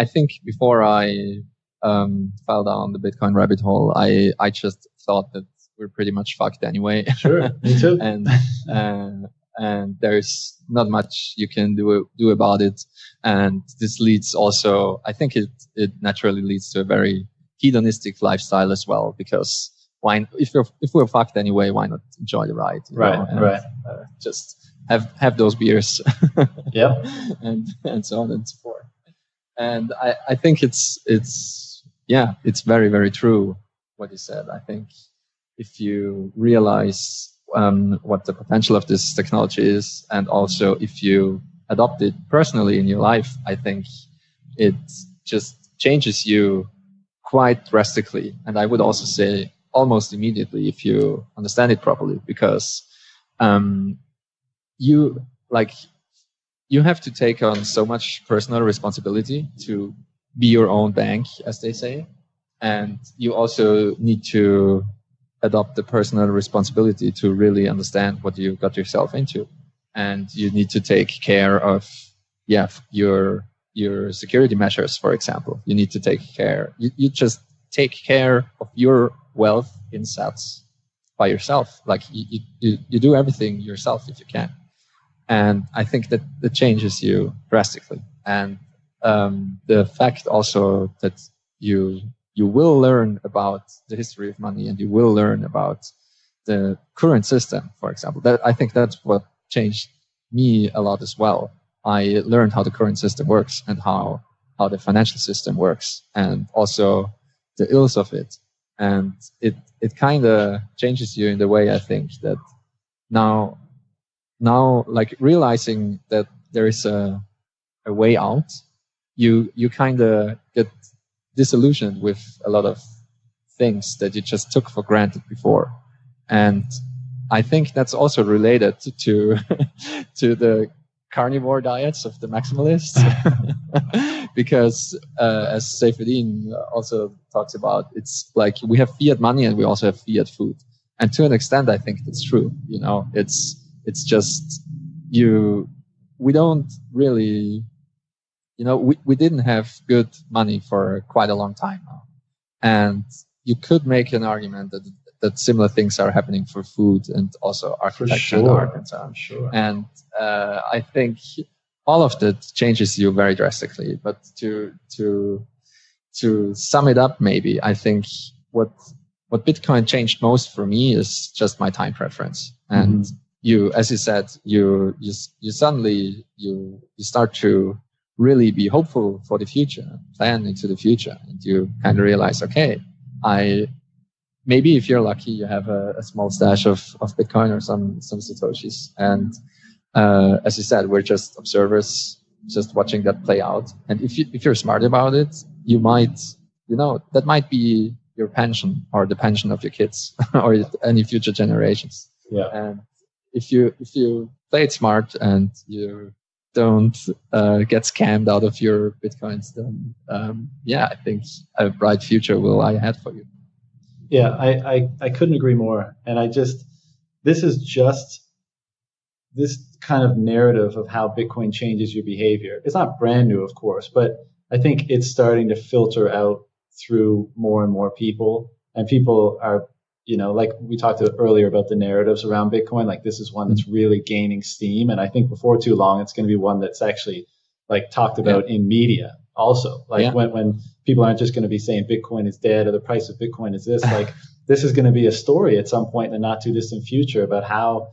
think before I fell down the Bitcoin rabbit hole, I just thought that we're pretty much fucked anyway. Sure, me too. and there's not much you can do about it. And this leads also, I think it naturally leads to a very hedonistic lifestyle as well, because if we're fucked anyway, why not enjoy the ride? Right. Just have those beers. Yep. and so on and so forth. And I think it's very, very true what you said. I think if you realize what the potential of this technology is, and also if you adopt it personally in your life, I think it just changes you quite drastically. And I would also say almost immediately if you understand it properly, because you have to take on so much personal responsibility to be your own bank, as they say. And you also need to adopt the personal responsibility to really understand what you got yourself into. And you need to take care of, your security measures, for example. You need to take care. You just take care of your wealth in sats by yourself. Like you do everything yourself if you can. And I think that changes you drastically. And the fact also that you will learn about the history of money, and you will learn about the current system, for example. That I think that's what changed me a lot as well. I learned how the current system works and how the financial system works, and also the ills of it. And it kind of changes you in the way, I think, that now like realizing that there is a way out, you kind of get disillusioned with a lot of things that you just took for granted before. And I think that's also related to to the carnivore diets of the maximalists, because as Seyfried also talks about, it's like we have fiat money and we also have fiat food. And to an extent, I think that's true. You know, it's just we don't really, we didn't have good money for quite a long time now. And you could make an argument that similar things are happening for food and also architecture and art and so on. Sure. And I think all of that changes you very drastically. But to sum it up, maybe, I think what Bitcoin changed most for me is just my time preference. And you, as you said, you suddenly you start to really be hopeful for the future, plan into the future, and you kind of realize, okay, maybe if you're lucky, you have a small stash of Bitcoin or some Satoshis. And as you said, we're just observers, just watching that play out. And if you're smart about it, you might, that might be your pension or the pension of your kids or any future generations. Yeah. And if you play it smart and you don't get scammed out of your Bitcoins, then I think a bright future will lie ahead for you. Yeah, I couldn't agree more. And this is just this kind of narrative of how Bitcoin changes your behavior. It's not brand new, of course, but I think it's starting to filter out through more and more people. And people are, like we talked earlier about the narratives around Bitcoin, like this is one that's really gaining steam. And I think before too long, it's going to be one that's actually like talked about in media also. Like when people aren't just going to be saying Bitcoin is dead or the price of Bitcoin is this, like this is going to be a story at some point in the not too distant future about how,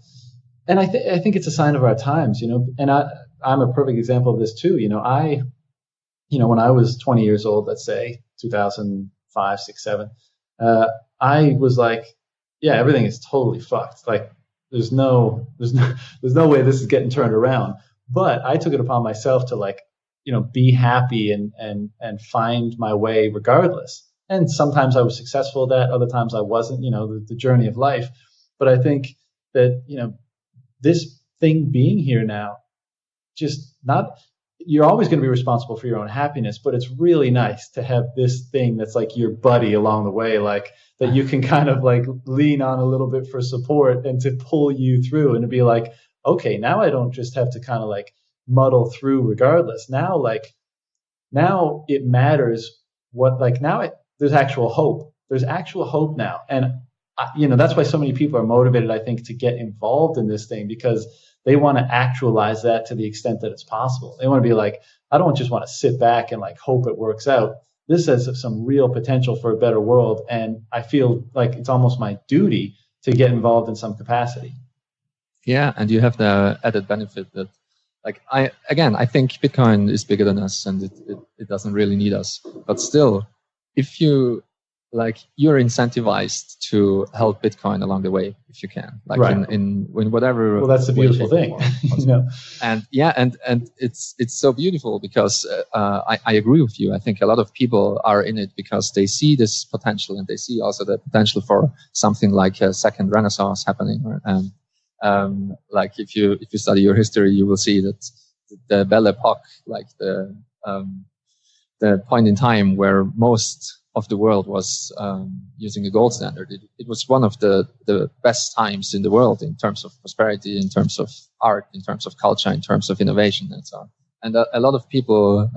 and I think it's a sign of our times, and I'm a perfect example of this too. When I was 20 years old, let's say 2005, 6, 7, I was like, everything is totally fucked. Like there's no way this is getting turned around. But I took it upon myself to be happy and find my way regardless. And sometimes I was successful at that. Other times I wasn't, the journey of life. But I think that, this thing being here now, you're always going to be responsible for your own happiness, but it's really nice to have this thing that's like your buddy along the way, like that you can kind of like lean on a little bit for support and to pull you through and to be like, okay, now I don't just have to kind of like muddle through regardless. Now it matters there's actual hope. There's actual hope now. And, that's why so many people are motivated, I think, to get involved in this thing, because they want to actualize that to the extent that it's possible. They want to be like, I don't just want to sit back and like hope it works out. This has some real potential for a better world. And I feel like it's almost my duty to get involved in some capacity. Yeah. And you have the added benefit that, I think Bitcoin is bigger than us and it doesn't really need us. But still, if you like you're incentivized to help Bitcoin along the way if you can, like in whatever. Well, that's the beautiful thing, you know. And and it's so beautiful because I agree with you. I think a lot of people are in it because they see this potential, and they see also the potential for something like a second Renaissance happening. And like if you study your history, you will see that the Belle Epoque, like the point in time where most of the world was using a gold standard. It was one of the best times in the world in terms of prosperity, in terms of art, in terms of culture, in terms of innovation, and so on. And a lot of people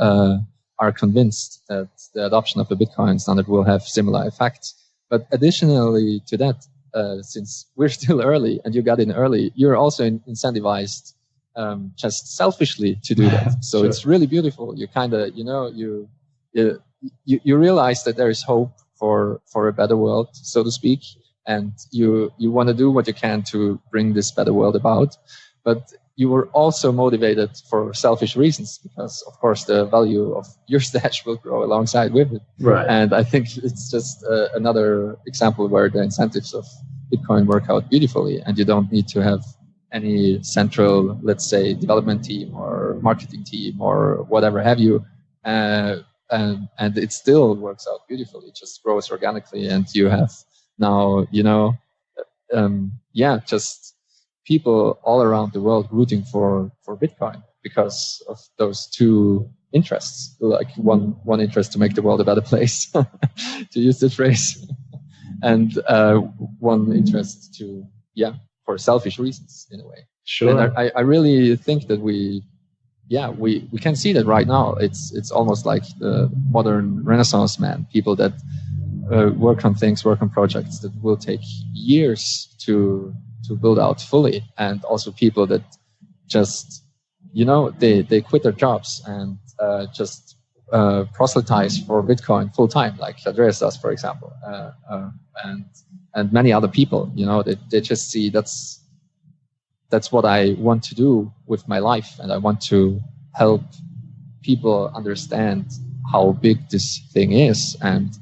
are convinced that the adoption of the Bitcoin standard will have similar effects. But additionally to that, since we're still early and you got in early, you're also incentivized just selfishly to do that. So It's really beautiful. You kind of, you realize that there is hope for a better world, so to speak, and you want to do what you can to bring this better world about. But you were also motivated for selfish reasons because, of course, the value of your stash will grow alongside with it. Right. And I think it's just another example where the incentives of Bitcoin work out beautifully, and you don't need to have any central, let's say, development team or marketing team or whatever have you. And it still works out beautifully. It just grows organically, and you have now, just people all around the world rooting for Bitcoin because of those two interests. Like one interest to make the world a better place, to use the phrase, and one interest to for selfish reasons in a way. Sure. And I really think that we can see that right now. It's almost like the modern Renaissance man, people that work on projects that will take years to build out fully, and also people that just they quit their jobs and just proselytize for Bitcoin full time, like Andreas does, for example, and many other people. They just see that's what I want to do with my life, and I want to help people understand how big this thing is. And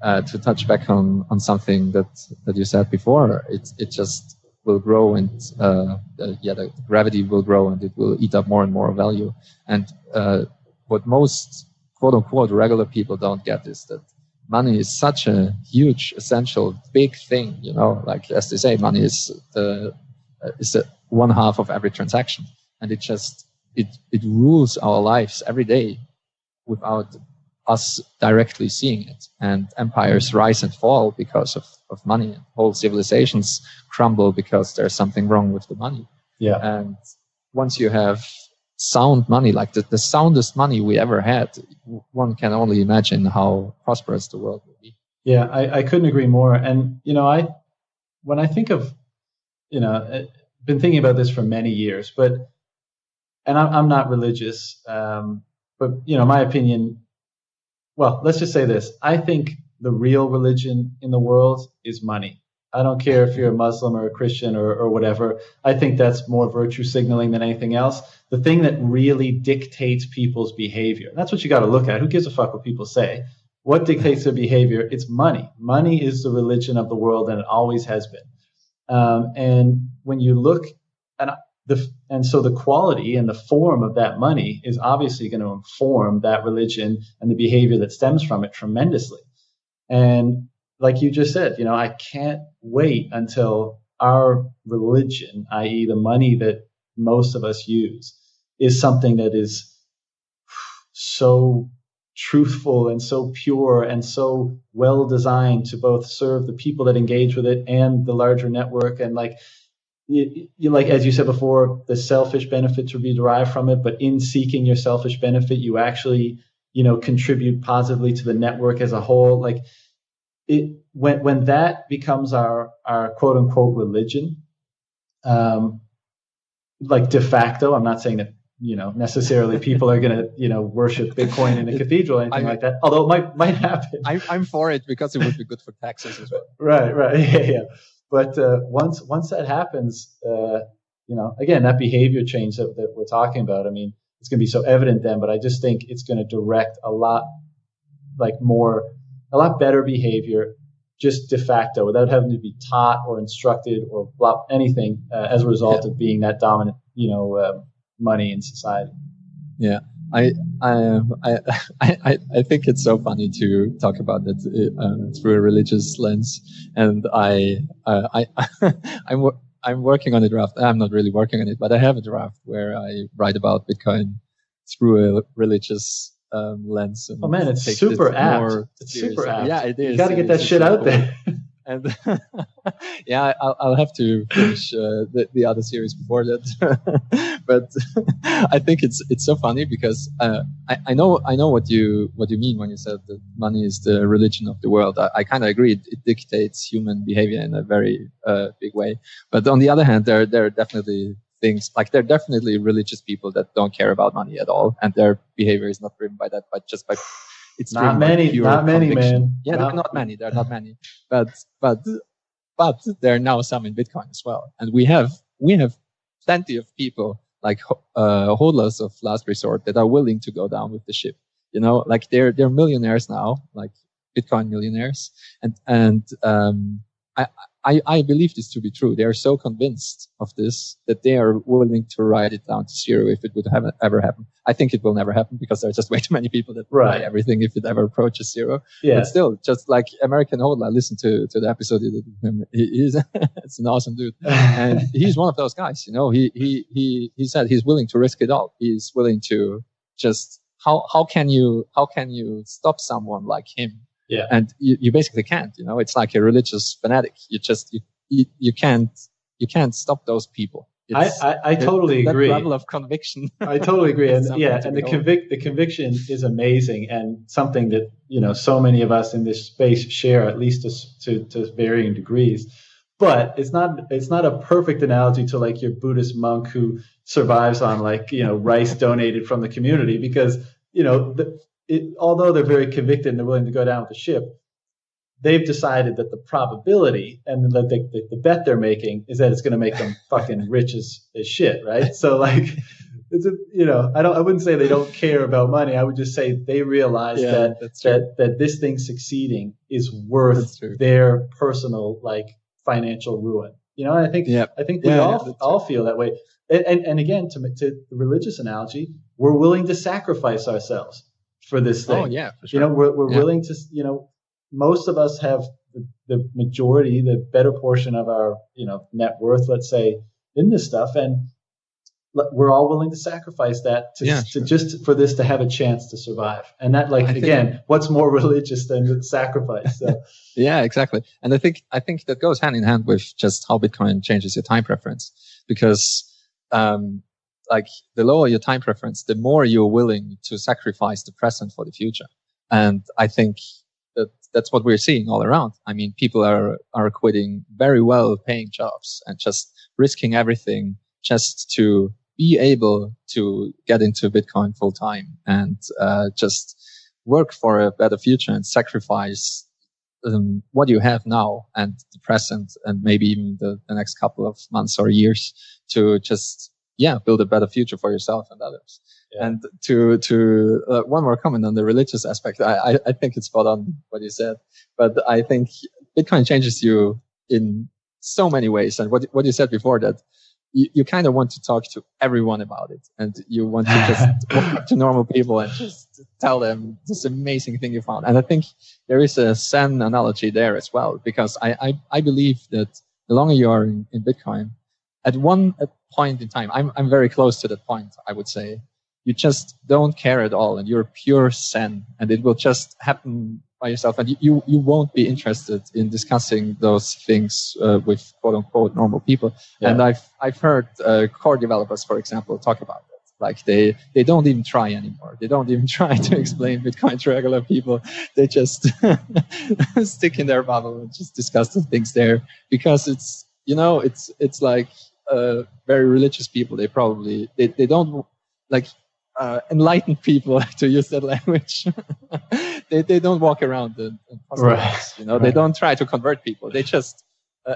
to touch back on something that you said before, it just will grow, and the gravity will grow, and it will eat up more and more value. And what most quote unquote regular people don't get is that money is such a huge, essential, big thing. Like as they say, money is the one half of every transaction, and it rules our lives every day without us directly seeing it. And empires rise and fall because of money. Whole civilizations crumble because there's something wrong with the money. Yeah. And once you have sound money, like the soundest money we ever had, one can only imagine how prosperous the world will be. Yeah, I couldn't agree more. And when I think of been thinking about this for many years, and I'm not religious, but my opinion. Well, let's just say this: I think the real religion in the world is money. I don't care if you're a Muslim or a Christian or whatever. I think that's more virtue signaling than anything else. The thing that really dictates people's behavior. That's what you got to look at. Who gives a fuck what people say? What dictates their behavior? It's money. Money is the religion of the world, and it always has been. And when you look so the quality and the form of that money is obviously going to inform that religion and the behavior that stems from it tremendously. And like you just said, I can't wait until our religion, i.e. the money that most of us use, is something that is so truthful and so pure and so well designed to both serve the people that engage with it and the larger network. And like as you said before, the selfish benefit to be derived from it, but in seeking your selfish benefit, you actually contribute positively to the network as a whole. Like when that becomes our quote unquote religion, like de facto, I'm not saying that necessarily people are going to worship Bitcoin in a cathedral or anything like that, although it might happen. I'm for it because it would be good for taxes as well. Right. Yeah. But once that happens, again, that behavior change that we're talking about, I mean, it's going to be so evident then, but I just think it's going to direct a lot a lot better behavior, just de facto, without having to be taught or instructed or anything as a result of being that dominant, money in society. Yeah, I I think it's so funny to talk about it through a religious lens, and I'm working on a draft. I'm not really working on it, but I have a draft where I write about Bitcoin through a religious lens. And oh man, it's super apt. It's super apt. Yeah, it is. You got to get that shit out there. And yeah, I'll have to finish the other series before that. But I think it's so funny because I know what you mean when you said that money is the religion of the world. I kind of agree. It dictates human behavior in a very big way. But on the other hand, there are definitely things like there are definitely religious people that don't care about money at all, and their behavior is not driven by that, but just by it's not many, man. Yeah, there are not many. But there are now some in Bitcoin as well, and we have plenty of people like hodlers of last resort that are willing to go down with the ship. Like they're millionaires now, like Bitcoin millionaires, and I believe this to be true. They are so convinced of this that they are willing to write it down to zero if it would ever happen. I think it will never happen because there are just way too many people that buy everything if it ever approaches zero. Yeah. But still, just like American Hodler, I listened to the episode with him. He's it's an awesome dude, and he's one of those guys. He said he's willing to risk it all. He's willing to just how can you stop someone like him? Yeah. And you basically can't, it's like a religious fanatic. You can't stop those people. I totally agree. That level of conviction. I totally agree. And the conviction is amazing and something that, so many of us in this space share, at least to varying degrees. But it's not a perfect analogy to like your Buddhist monk who survives on rice donated from the community because, although they're very convicted and they're willing to go down with the ship, they've decided that the probability and the bet they're making is that it's going to make them fucking rich as shit, right? So it's I wouldn't say they don't care about money. I would just say they realize that this thing succeeding is worth their personal financial ruin. I think we all feel that way. And again, to the religious analogy, we're willing to sacrifice ourselves for this thing. Oh yeah, for sure. We're willing to, most of us have the majority, the better portion of our, net worth, let's say, in this stuff. And we're all willing to sacrifice that just for this to have a chance to survive. And that again, what's more religious than sacrifice? So. Yeah, exactly. And I think that goes hand in hand with just how Bitcoin changes your time preference because, the lower your time preference, the more you're willing to sacrifice the present for the future. And I think that's what we're seeing all around. I mean, people are quitting very well paying jobs and just risking everything just to be able to get into Bitcoin full time and just work for a better future and sacrifice what you have now and the present and maybe even the next couple of months or years to just build a better future for yourself and others. Yeah. And to one more comment on the religious aspect, I think it's spot on what you said, but I think Bitcoin changes you in so many ways. And what you said before, that you kind of want to talk to everyone about it, and you want to just walk up to normal people and just tell them this amazing thing you found. And I think there is a Zen analogy there as well, because I believe that the longer you are in Bitcoin, at one point in time, I'm very close to that point, I would say. You just don't care at all, and you're pure Zen, and it will just happen by yourself. And you won't be interested in discussing those things with quote unquote normal people. Yeah. And I've heard core developers, for example, talk about it. Like they don't even try anymore. They don't even try to explain Bitcoin to regular people. They just stick in their bubble and just discuss the things there, because it's like very religious people. They probably they don't like enlightened people, to use that language. they don't walk around and proselytize, right. They don't try to convert people. They just,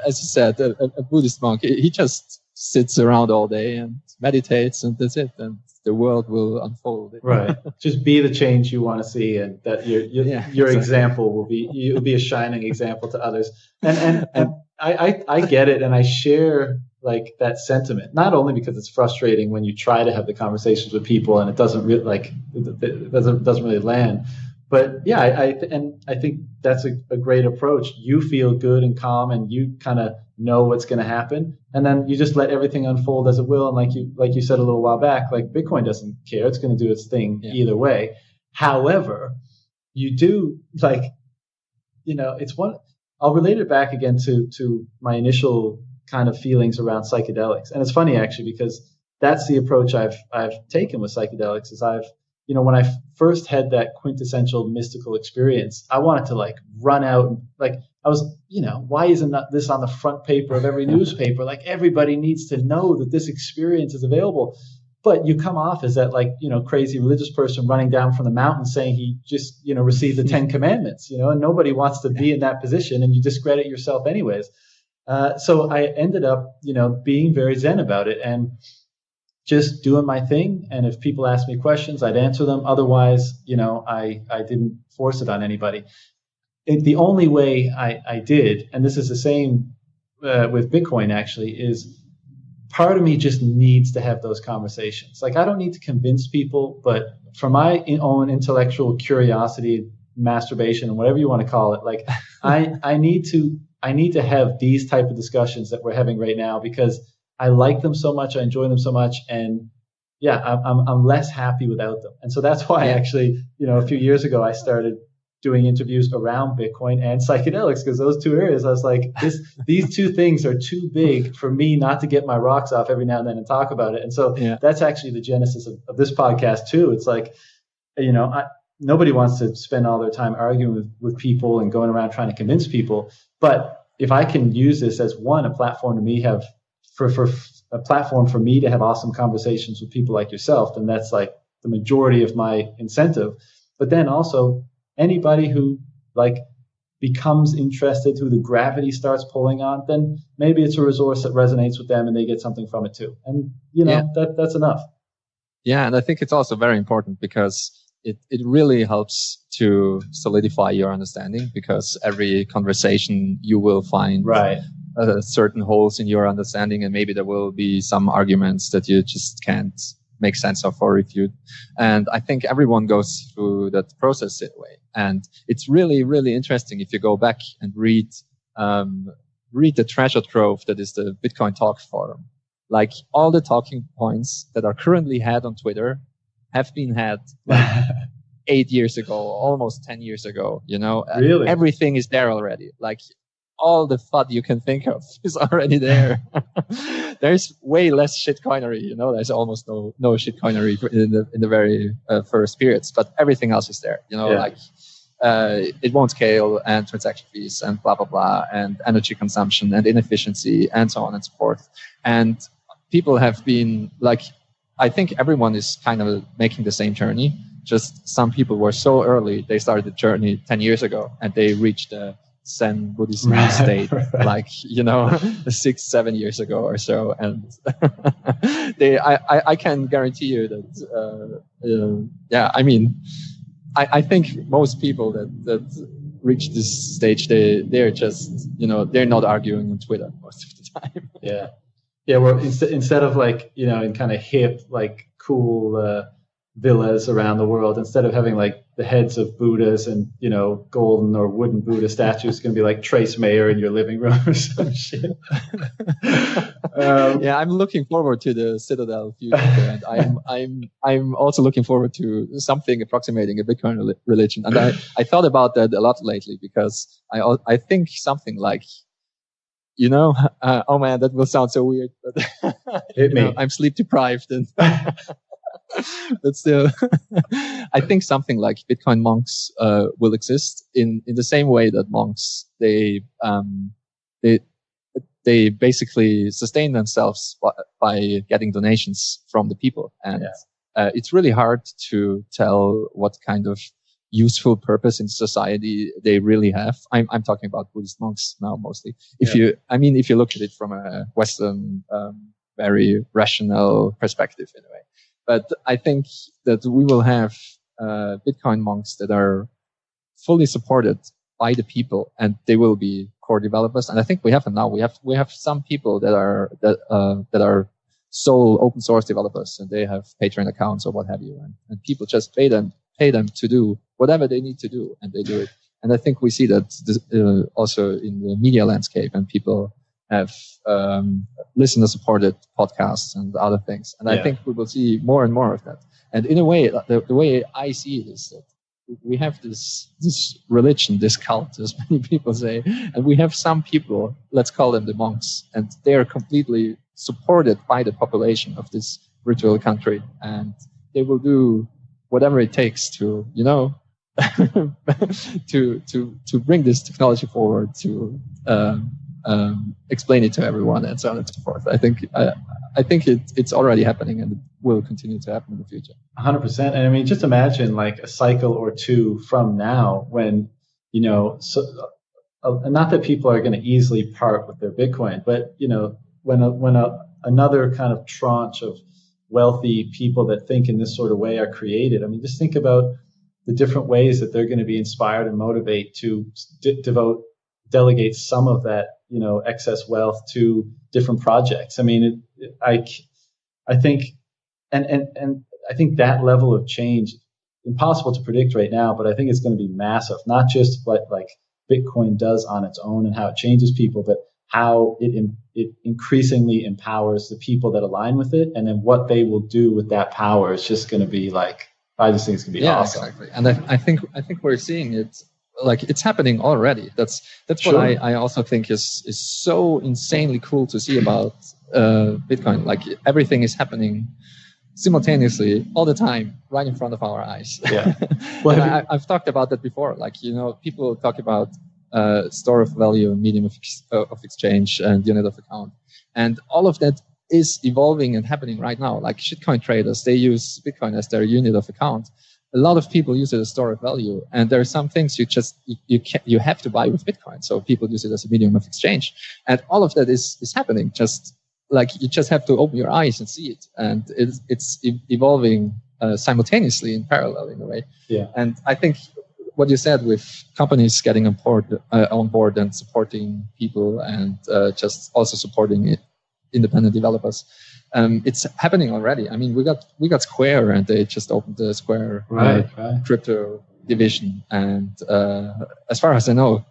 as you said, a Buddhist monk, he just sits around all day and meditates, and that's it. And the world will unfold. Right. Just be the change you want to see, and that your exactly. example will be a shining example to others. And I get it, and I share like that sentiment. Not only because it's frustrating when you try to have the conversations with people and it doesn't really it doesn't really land. But yeah, I think that's a great approach. You feel good and calm, and you kind of know what's going to happen, and then you just let everything unfold as it will. And like you said a little while back, like Bitcoin doesn't care; it's going to do its thing either way. However, you do it's one. I'll relate it back again to my initial kind of feelings around psychedelics, and it's funny actually because that's the approach I've taken with psychedelics. Is when I first had that quintessential mystical experience, I wanted to like run out and I was, why isn't this on the front paper of every newspaper? Like everybody needs to know that this experience is available. But you come off as that crazy religious person running down from the mountain saying he just, received the 10 commandments, and nobody wants to be in that position, and you discredit yourself anyways. So I ended up, being very zen about it and just doing my thing. And if people asked me questions, I'd answer them. Otherwise, I didn't force it on anybody. The only way I did, and this is the same with Bitcoin actually, is part of me just needs to have those conversations. Like I don't need to convince people, but for my own intellectual curiosity, masturbation, and whatever you want to call it, like I need to have these type of discussions that we're having right now because I like them so much, I enjoy them so much, and yeah, I'm less happy without them. And so that's why actually, a few years ago I started doing interviews around Bitcoin and psychedelics, because those two areas, I was like, these two things are too big for me not to get my rocks off every now and then and talk about it. And so that's actually the genesis of this podcast too. It's like, nobody wants to spend all their time arguing with people and going around trying to convince people. But if I can use this as a platform to me for a platform for me to have awesome conversations with people like yourself, then that's like the majority of my incentive. But then also anybody who becomes interested, who the gravity starts pulling on, then maybe it's a resource that resonates with them and they get something from it too. And that's enough. Yeah, and I think it's also very important because it really helps to solidify your understanding, because every conversation you will find certain holes in your understanding, and maybe there will be some arguments that you just can't make sense of or refute. And I think everyone goes through that process in a way. And it's really, really interesting if you go back and read the treasure trove that is the Bitcoin Talk forum. Like all the talking points that are currently had on Twitter have been had 8 years ago, almost 10 years ago, Really? Everything is there already. Like all the FUD you can think of is already there. There's way less shitcoinery, there's almost no shitcoinery in the very first periods, but everything else is there, it won't scale, and transaction fees and blah, blah, blah, and energy consumption and inefficiency and so on and so forth. And people have been I think everyone is kind of making the same journey. Just some people were so early, they started the journey 10 years ago and they reached the Zen Buddhism state, 6-7 years ago or so. And I can guarantee you that, I think most people that reach this stage, they're just, they're not arguing on Twitter most of the time. Yeah, well, instead of in kind of hip, cool villas around the world, instead of having the heads of Buddhas and golden or wooden Buddha statues, it's going to be Trace Mayer in your living room or some shit. I'm looking forward to the Citadel future, and I'm also looking forward to something approximating a Bitcoin religion. And I thought about that a lot lately, because I think something oh man, that will sound so weird, but hit me. I'm sleep deprived, and but still, I think something like Bitcoin monks will exist in the same way that monks they basically sustain themselves by getting donations from the people, and it's really hard to tell what kind of useful purpose in society they really have. I'm talking about Buddhist monks now mostly. If you look at it from a Western, very rational perspective in a way. But I think that we will have Bitcoin monks that are fully supported by the people, and they will be core developers. And I think we have them now. We have some people that are sole open source developers, and they have Patreon accounts or what have you, and people just pay them to do whatever they need to do, and they do it. And I think we see that also in the media landscape, and people have listener-supported podcasts and other things. And I think we will see more and more of that. And in a way, the way I see it is that we have this religion, this cult, as many people say, and we have some people, let's call them the monks, and they are completely supported by the population of this virtual country, and they will do whatever it takes to, to bring this technology forward, to explain it to everyone, and so on and so forth. I think it's already happening, and it will continue to happen in the future. 100%. And I mean, just imagine like a cycle or two from now when, not that people are going to easily part with their Bitcoin, but, when another kind of tranche of wealthy people that think in this sort of way are created. I mean, just think about the different ways that they're going to be inspired and motivate to delegate some of that, excess wealth to different projects. I mean, I think, and I think that level of change, impossible to predict right now, but I think it's going to be massive. Not just what like Bitcoin does on its own and how it changes people, but how it increasingly empowers the people that align with it, and then what they will do with that power is just going to be like, I just think it's going to be awesome. Exactly. And I think we're seeing it, like it's happening already. That's what I also think is so insanely cool to see about Bitcoin. Like everything is happening simultaneously all the time, right in front of our eyes. Yeah. Well, I've talked about that before. Like, people talk about store of value, medium of exchange, and unit of account, and all of that is evolving and happening right now. Like shitcoin traders, they use Bitcoin as their unit of account. A lot of people use it as store of value, and there are some things you have to buy with Bitcoin. So people use it as a medium of exchange, and all of that is happening. Just like you just have to open your eyes and see it, and it's evolving simultaneously in parallel in a way. Yeah. And I think what you said with companies getting on board and supporting people, and just also supporting independent developers. It's happening already. I mean, we got Square, and they just opened the Square crypto division. And as far as I know,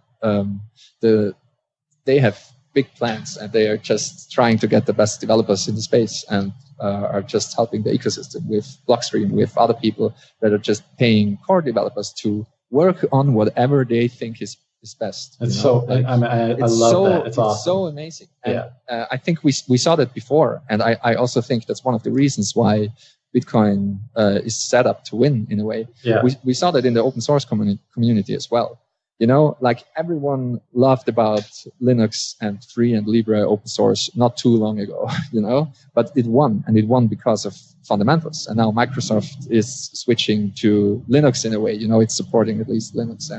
they have big plans, and they are just trying to get the best developers in the space, and are just helping the ecosystem with Blockstream, with other people that are just paying core developers to work on whatever they think is best. It's so, like, I love that. It's awesome. So amazing. And I think we saw that before. And I also think that's one of the reasons why Bitcoin is set up to win in a way. Yeah. We saw that in the open source community as well. Like everyone loved about Linux and free and Libre open source not too long ago, but it won, and it won because of fundamentals. And now Microsoft is switching to Linux in a way, it's supporting at least Linux,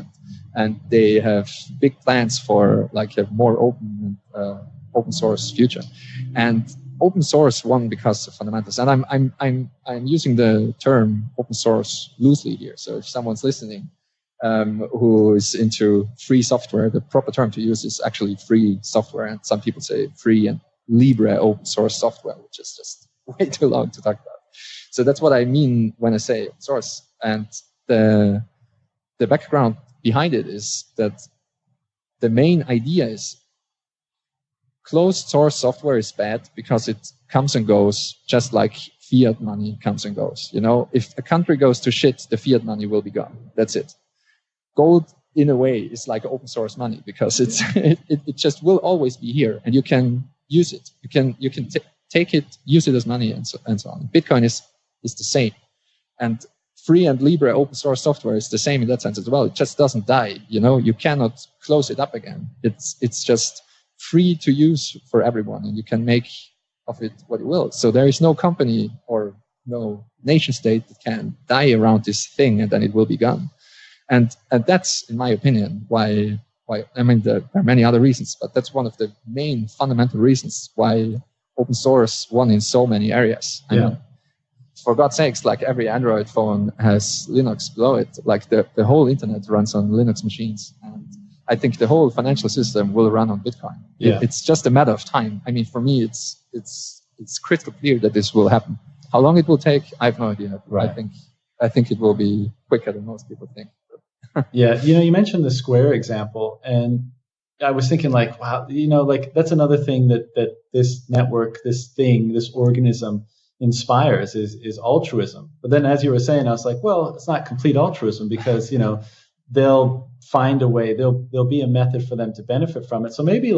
and they have big plans for like a more open source future. And open source won because of fundamentals. And I'm using the term open source loosely here. So if someone's listening, who is into free software, the proper term to use is actually free software, and some people say free and Libre open source software, which is just way too long to talk about. So that's what I mean when I say open source. And the background behind it is that the main idea is closed source software is bad because it comes and goes, just like fiat money comes and goes. If a country goes to shit, the fiat money will be gone. That's it. Gold, in a way, is like open source money because it just will always be here, and you can use it. You can take it, use it as money, and so on. Bitcoin is the same, and free and Libre open source software is the same in that sense as well. It just doesn't die. You cannot close it up again. It's just free to use for everyone, and you can make of it what you will. So there is no company or no nation state that can die around this thing, and then it will be gone. And that's, in my opinion, why I mean, there are many other reasons, but that's one of the main fundamental reasons why open source won in so many areas. for God's sakes, like every Android phone has Linux below it. Like the whole internet runs on Linux machines. And I think the whole financial system will run on Bitcoin. It's just a matter of time. I mean, for me, it's crystal clear that this will happen. How long it will take, I have no idea. Right. I think it will be quicker than most people think. Yeah, you mentioned the Square example, and I was thinking like, wow, like that's another thing that this network, this thing, this organism inspires is altruism. But then as you were saying, I was like, well, it's not complete altruism because, they'll find a way, there'll be a method for them to benefit from it. So maybe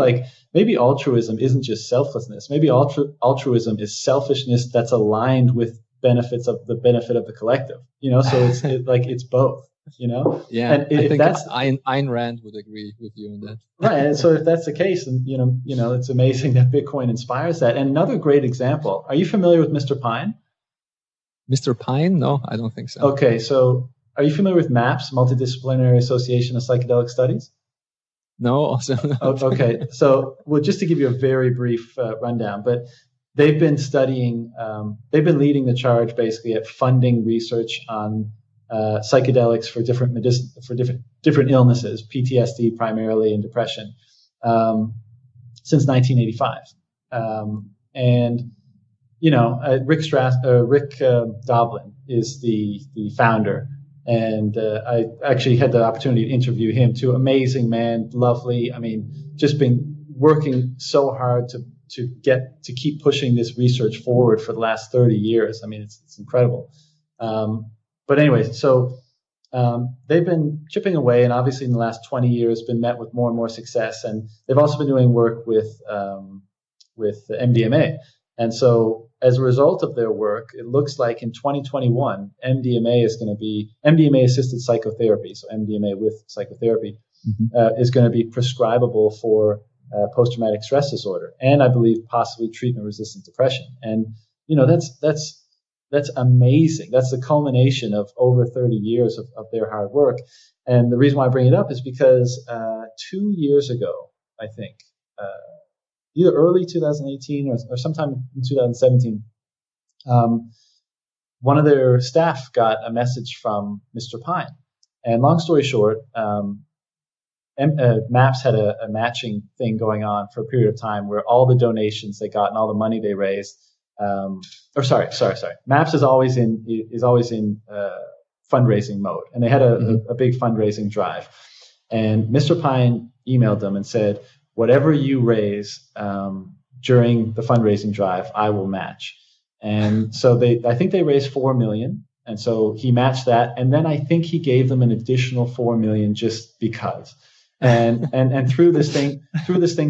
altruism isn't just selflessness. Maybe altruism is selfishness that's aligned with benefit of the collective, so it's both. Yeah, and I think that's Ayn Rand would agree with you on that. Right, and so if that's the case, then it's amazing that Bitcoin inspires that. And another great example. Are you familiar with Mr. Pine? Mr. Pine? No, I don't think so. Okay, so are you familiar with MAPS, Multidisciplinary Association of Psychedelic Studies? No, also not. Okay, so just to give you a very brief rundown, but they've been studying, they've been leading the charge basically at funding research on psychedelics for different different illnesses, PTSD primarily and depression, since 1985. And Rick Doblin is the founder, and I actually had the opportunity to interview him too. Amazing man, lovely. I mean, just been working so hard to keep pushing this research forward for the last 30 years. I mean, it's incredible. But anyway, so they've been chipping away, and obviously in the last 20 years been met with more and more success. And they've also been doing work with MDMA. And so as a result of their work, it looks like in 2021, MDMA is going to be MDMA-assisted psychotherapy, so MDMA with psychotherapy, is going to be prescribable for post-traumatic stress disorder, and I believe possibly treatment-resistant depression. And that's amazing. That's the culmination of over 30 years of their hard work. And the reason why I bring it up is because 2 years ago, I think, either early 2018 or sometime in 2017, one of their staff got a message from Mr. Pine. And long story short, MAPS had a matching thing going on for a period of time where all the donations they got and all the money they raised, MAPS is always in fundraising mode, and they had a big fundraising drive. And Mr. Pine emailed them and said, "Whatever you raise during the fundraising drive, I will match." And so I think they raised $4 million, and so he matched that, and then I think he gave them an additional $4 million just because. And through this thing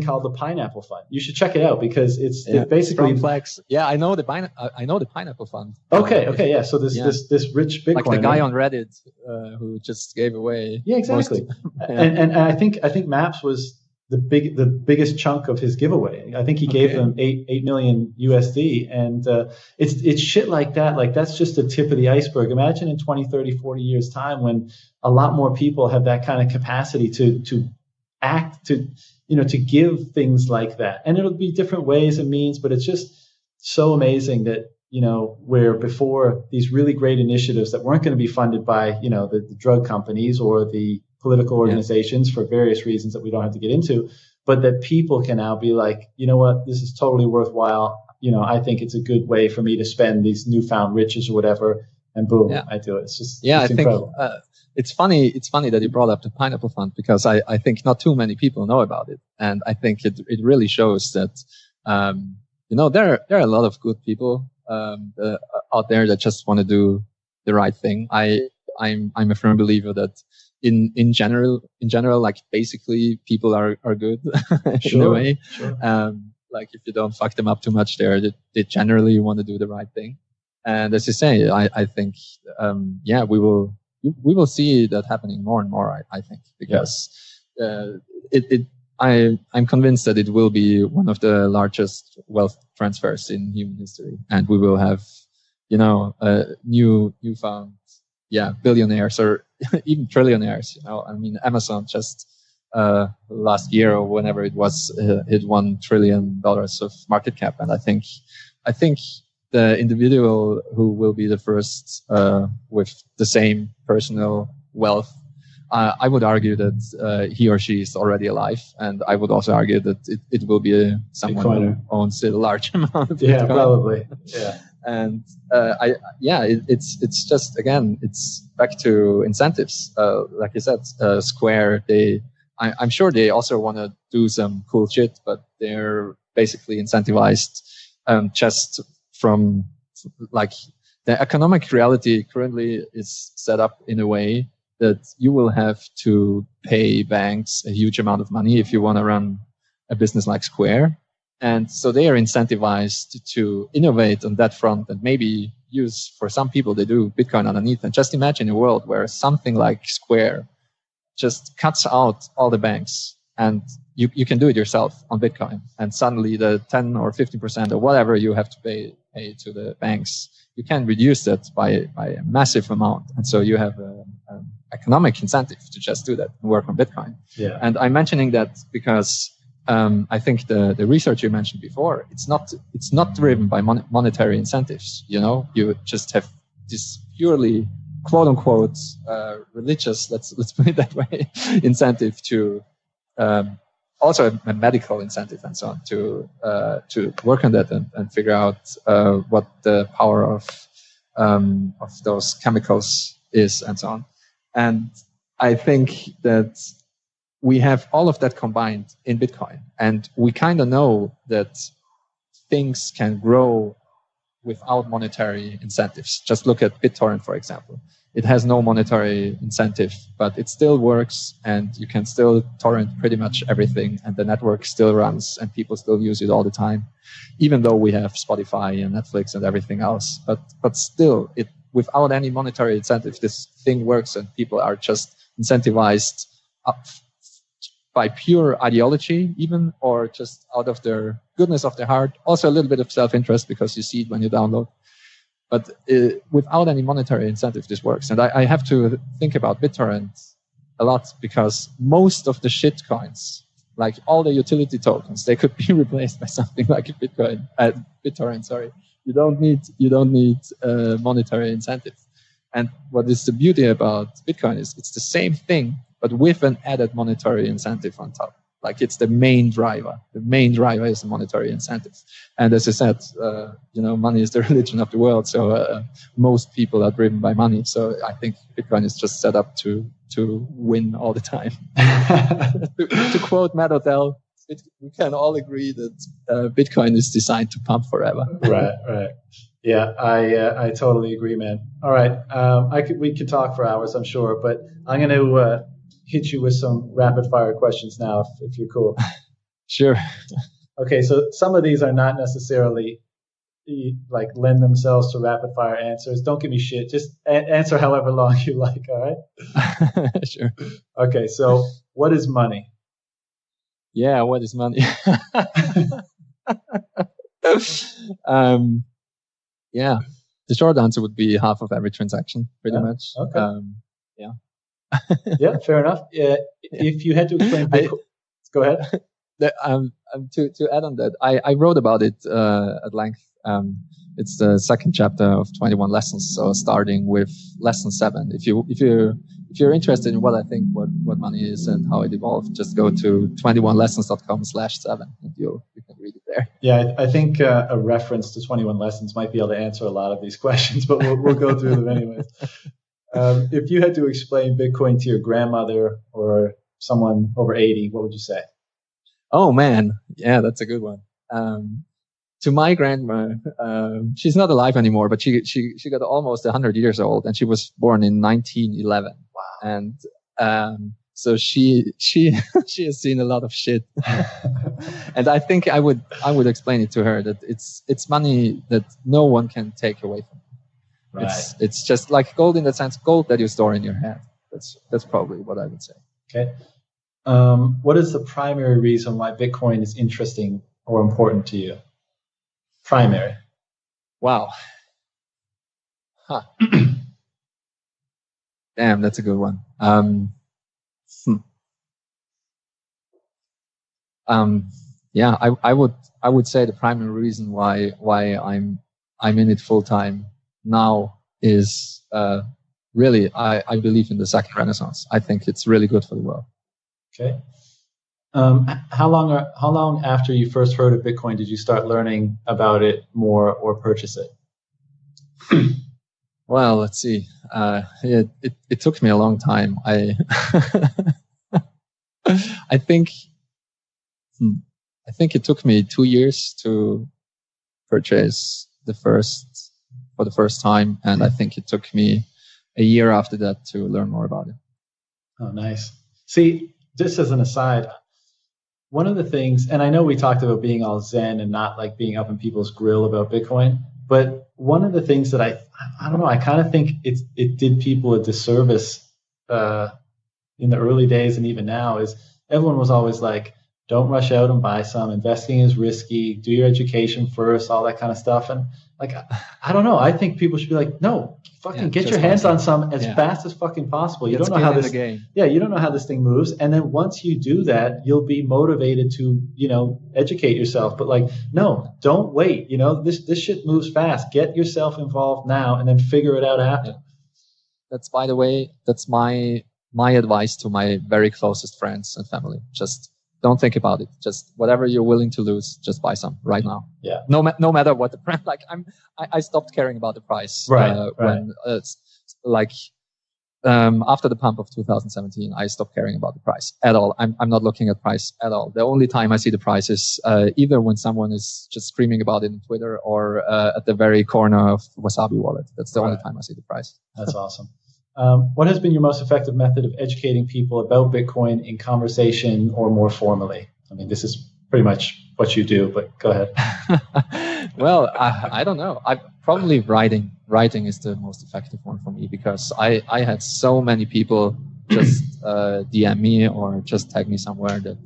called the Pineapple Fund. You should check it out because it's basically complex. Yeah, I know the Pineapple Fund. Okay, yeah. So this rich Bitcoiner, like the guy on Reddit who just gave away. Yeah, exactly. And I think MAPS was the biggest chunk of his giveaway. I think he gave them $8 million USD, and it's shit like that. Like that's just the tip of the iceberg. Imagine in 20, 30, 40 years time when a lot more people have that kind of capacity to act, to give things like that. And it'll be different ways and means, but it's just so amazing that, where before these really great initiatives that weren't going to be funded by, the drug companies or the political organizations for various reasons that we don't have to get into, but that people can now be like, you know what, this is totally worthwhile. I think it's a good way for me to spend these newfound riches or whatever. And boom, I do it. It's just, I incredible. think it's funny that you brought up the Pineapple Fund because I think not too many people know about it. And I think it really shows that, there are a lot of good people, out there that just want to do the right thing. I'm a firm believer that in general, like basically people are good in a way. Sure. Like if you don't fuck them up too much they generally want to do the right thing. And as you say, I think, we will see that happening more and more, I think, because, I'm convinced that it will be one of the largest wealth transfers in human history. And we will have, newfound, billionaires or even trillionaires, I mean, Amazon just, last year or whenever it was, hit $1 trillion of market cap. And I think the individual who will be the first with the same personal wealth, I would argue that he or she is already alive, and I would also argue that it will be someone who owns a large amount of Bitcoin. Yeah, probably. Yeah. And it's just, again, it's back to incentives. Like you said, Square, I'm sure they also want to do some cool shit, but they're basically incentivized just from, like, the economic reality currently is set up in a way that you will have to pay banks a huge amount of money if you want to run a business like Square. And so they are incentivized to innovate on that front and maybe use, for some people, they do Bitcoin underneath. And just imagine a world where something like Square just cuts out all the banks and you can do it yourself on Bitcoin. And suddenly the 10 or 15% or whatever you have to pay to the banks, you can reduce that by a massive amount. And so you have an economic incentive to just do that and work on Bitcoin. Yeah. And I'm mentioning that because I think the research you mentioned before, it's not driven by monetary incentives. You just have this purely quote unquote religious, let's put it that way, incentive to also a medical incentive and so on to work on that and figure out what the power of those chemicals is and so on. And I think that we have all of that combined in Bitcoin, and we kind of know that things can grow without monetary incentives. Just look at BitTorrent, for example. It has no monetary incentive, but it still works, and you can still torrent pretty much everything, and the network still runs, and people still use it all the time, even though we have Spotify and Netflix and everything else. But still, without any monetary incentive, this thing works, and people are just incentivized up by pure ideology even, or just out of their goodness of their heart. Also a little bit of self-interest because you see it when you download. But without any monetary incentive, this works. And I have to think about BitTorrent a lot because most of the shit coins, like all the utility tokens, they could be replaced by something like a BitTorrent. Sorry, you don't need monetary incentive. And what is the beauty about Bitcoin is it's the same thing, but with an added monetary incentive on top. Like it's the main driver. The main driver is the monetary incentive. And as I said, money is the religion of the world. So most people are driven by money. So I think Bitcoin is just set up to win all the time. to quote Matt Odell, we can all agree that Bitcoin is designed to pump forever. Right. Yeah, I totally agree, man. All right, we could talk for hours, I'm sure, but I'm going to hit you with some rapid fire questions now, if you're cool. Sure. Okay, so some of these are not necessarily like lend themselves to rapid fire answers. Don't give me shit. Just answer however long you like. All right. Sure. Okay, so what is money? Yeah, what is money? Yeah, the short answer would be half of every transaction, pretty much. Okay. Yeah. Yeah, fair enough. If you had to explain Bitcoin, go ahead. To add on that, I wrote about it at length. It's the second chapter of 21 lessons. So starting with lesson 7. If you're interested in what I think what money is and how it evolved, just go to 21lessons.com/7 and you can read it there. Yeah, I think a reference to 21 lessons might be able to answer a lot of these questions, but we'll go through them anyways. If you had to explain Bitcoin to your grandmother or someone over 80, what would you say? Oh man, yeah, that's a good one. To my grandma, she's not alive anymore, but she got almost 100 years old, and she was born in 1911. Wow. And so she has seen a lot of shit. And I think I would explain it to her that it's money that no one can take away from you. Right. It's just like gold in that sense, gold that you store in your head. That's probably what I would say. Okay. What is the primary reason why Bitcoin is interesting or important to you? Primary. Wow. Huh. Damn, that's a good one. Yeah, I would say the primary reason why I'm in it full time now is really, I believe in the second renaissance. I think it's really good for the world. Okay. How long after you first heard of Bitcoin did you start learning about it more or purchase it? Well, let's see. It took me a long time. I think it took me 2 years to purchase for the first time, and I think it took me a year after that to learn more about it. Oh, nice. See, just as an aside, one of the things, and I know we talked about being all zen and not like being up in people's grill about Bitcoin, but one of the things that I don't know, I kind of think it did people a disservice in the early days and even now is everyone was always like, don't rush out and buy some. Investing is risky. Do your education first, all that kind of stuff. And like, I don't know. I think people should be like, no, fucking get your hands on some as fast as fucking possible. You don't know how this, you don't know how this thing moves. And then once you do that, you'll be motivated to, educate yourself. But like, no, don't wait. This shit moves fast. Get yourself involved now and then figure it out after. Yeah. That's, by the way, that's my advice to my very closest friends and family. Just don't think about it. Just whatever you're willing to lose, just buy some right now. Yeah. No matter what the price. Like I stopped caring about the price. When after the pump of 2017, I stopped caring about the price at all. I'm not looking at price at all. The only time I see the price is either when someone is just screaming about it on Twitter or at the very corner of Wasabi Wallet. That's the only time I see the price. That's awesome. What has been your most effective method of educating people about Bitcoin in conversation or more formally? I mean, this is pretty much what you do, but go ahead. Well, I don't know. Probably writing. Writing is the most effective one for me because I had so many people just DM me or just tag me somewhere that,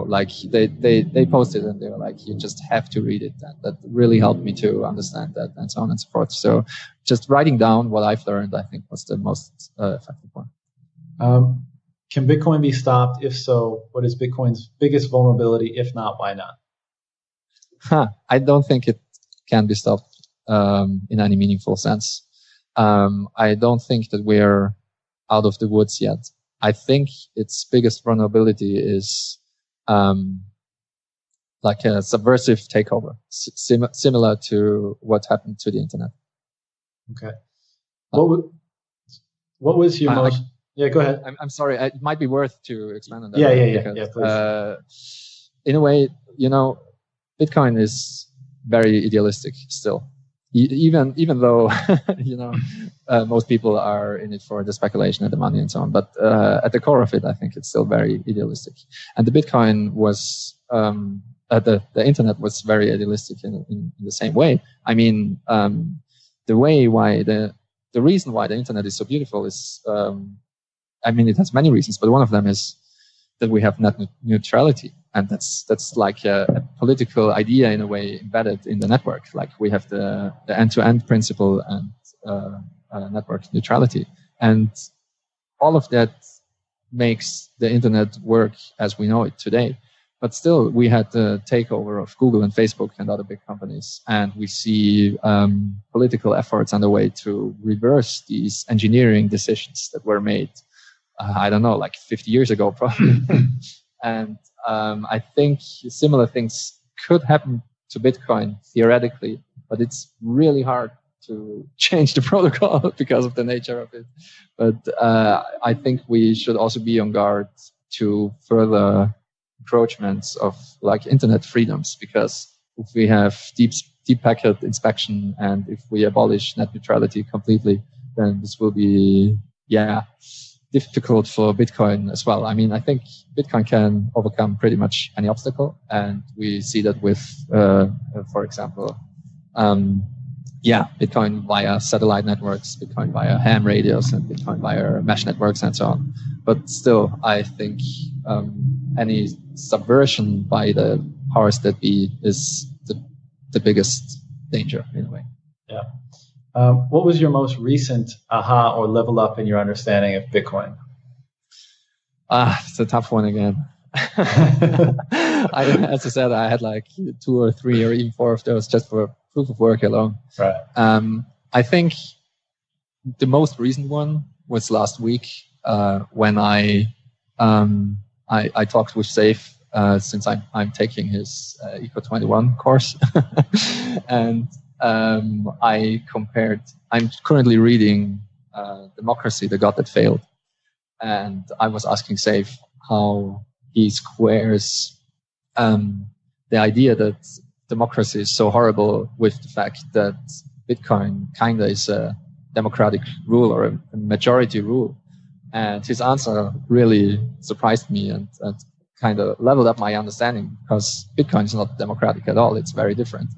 like they posted and they were like, you just have to read it. That really helped me to understand that and so on and so forth. So just writing down what I've learned, I think was the most effective one. Can Bitcoin be stopped? If so, what is Bitcoin's biggest vulnerability? If not, why not? I don't think it can be stopped in any meaningful sense. I don't think that we're out of the woods yet. I think its biggest vulnerability is like a subversive takeover, similar to what happened to the internet. Okay. What was your most... Yeah, go ahead. I'm sorry. It might be worth to expand on that. Yeah, please. In a way, Bitcoin is very idealistic still. Even though, most people are in it for the speculation and the money and so on. But at the core of it, I think it's still very idealistic. And the Bitcoin was... the internet was very idealistic in the same way. I mean, the reason why the internet is so beautiful is, it has many reasons, but one of them is that we have net neutrality, and that's like a political idea in a way embedded in the network. Like we have the end-to-end principle and network neutrality, and all of that makes the internet work as we know it today. But still, we had the takeover of Google and Facebook and other big companies, and we see political efforts underway to reverse these engineering decisions that were made, I don't know, like 50 years ago, probably. And I think similar things could happen to Bitcoin theoretically, but it's really hard to change the protocol because of the nature of it. But I think we should also be on guard to further encroachments of like internet freedoms, because if we have deep packet inspection and if we abolish net neutrality completely, then this will be difficult for Bitcoin as well. I mean, I think Bitcoin can overcome pretty much any obstacle, and we see that with for example Bitcoin via satellite networks, Bitcoin via ham radios, and Bitcoin via mesh networks and so on. But still, I think any subversion by the powers that be is the biggest danger in a way. Yeah. What was your most recent aha or level up in your understanding of Bitcoin? It's a tough one again. As I said, I had like 2 or 3 or even 4 of those just for proof of work alone. Right. I think the most recent one was last week when I talked with Safe since I'm taking his Eco 21 course, and I compared. I'm currently reading Democracy: The God That Failed, and I was asking Safe how he squares the idea that democracy is so horrible with the fact that Bitcoin kinda is a democratic rule or a majority rule. And his answer really surprised me and kind of leveled up my understanding, because Bitcoin is not democratic at all. It's very different.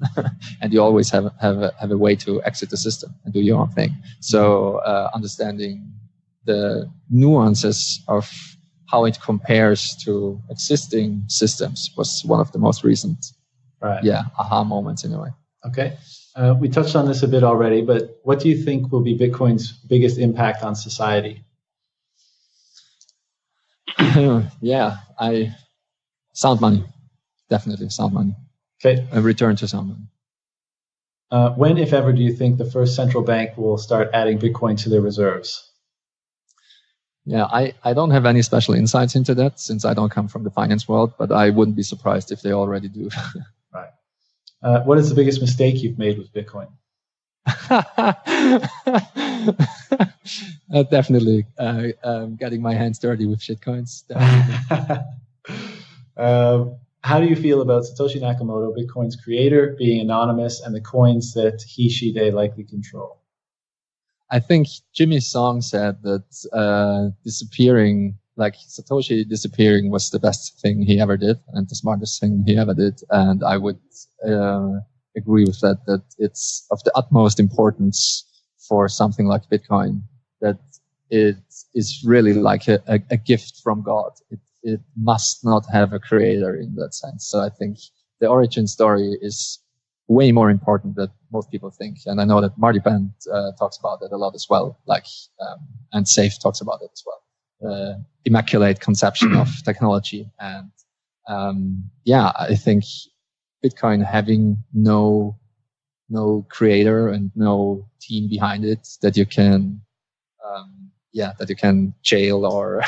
And you always have a way to exit the system and do your own thing. So understanding the nuances of how it compares to existing systems was one of the most recent aha moments in a way. Okay. We touched on this a bit already, but what do you think will be Bitcoin's biggest impact on society? Sound money. Definitely sound money. Okay. A return to sound money. When, if ever, do you think the first central bank will start adding Bitcoin to their reserves? Yeah, I don't have any special insights into that since I don't come from the finance world, but I wouldn't be surprised if they already do. Right. What is the biggest mistake you've made with Bitcoin? Definitely getting my hands dirty with shitcoins. How do you feel about Satoshi Nakamoto, Bitcoin's creator, being anonymous and the coins that he, she, they likely control? I think Jimmy's song said that disappearing, like Satoshi disappearing, was the best thing he ever did and the smartest thing he ever did. And I would agree with that it's of the utmost importance for something like Bitcoin, that it is really like a gift from God. It must not have a creator in that sense. So I think the origin story is way more important than most people think. And I know that Marty Bent talks about that a lot as well, and Safe talks about it as well. Immaculate conception of technology. And I think Bitcoin having no creator and no team behind it that you can jail or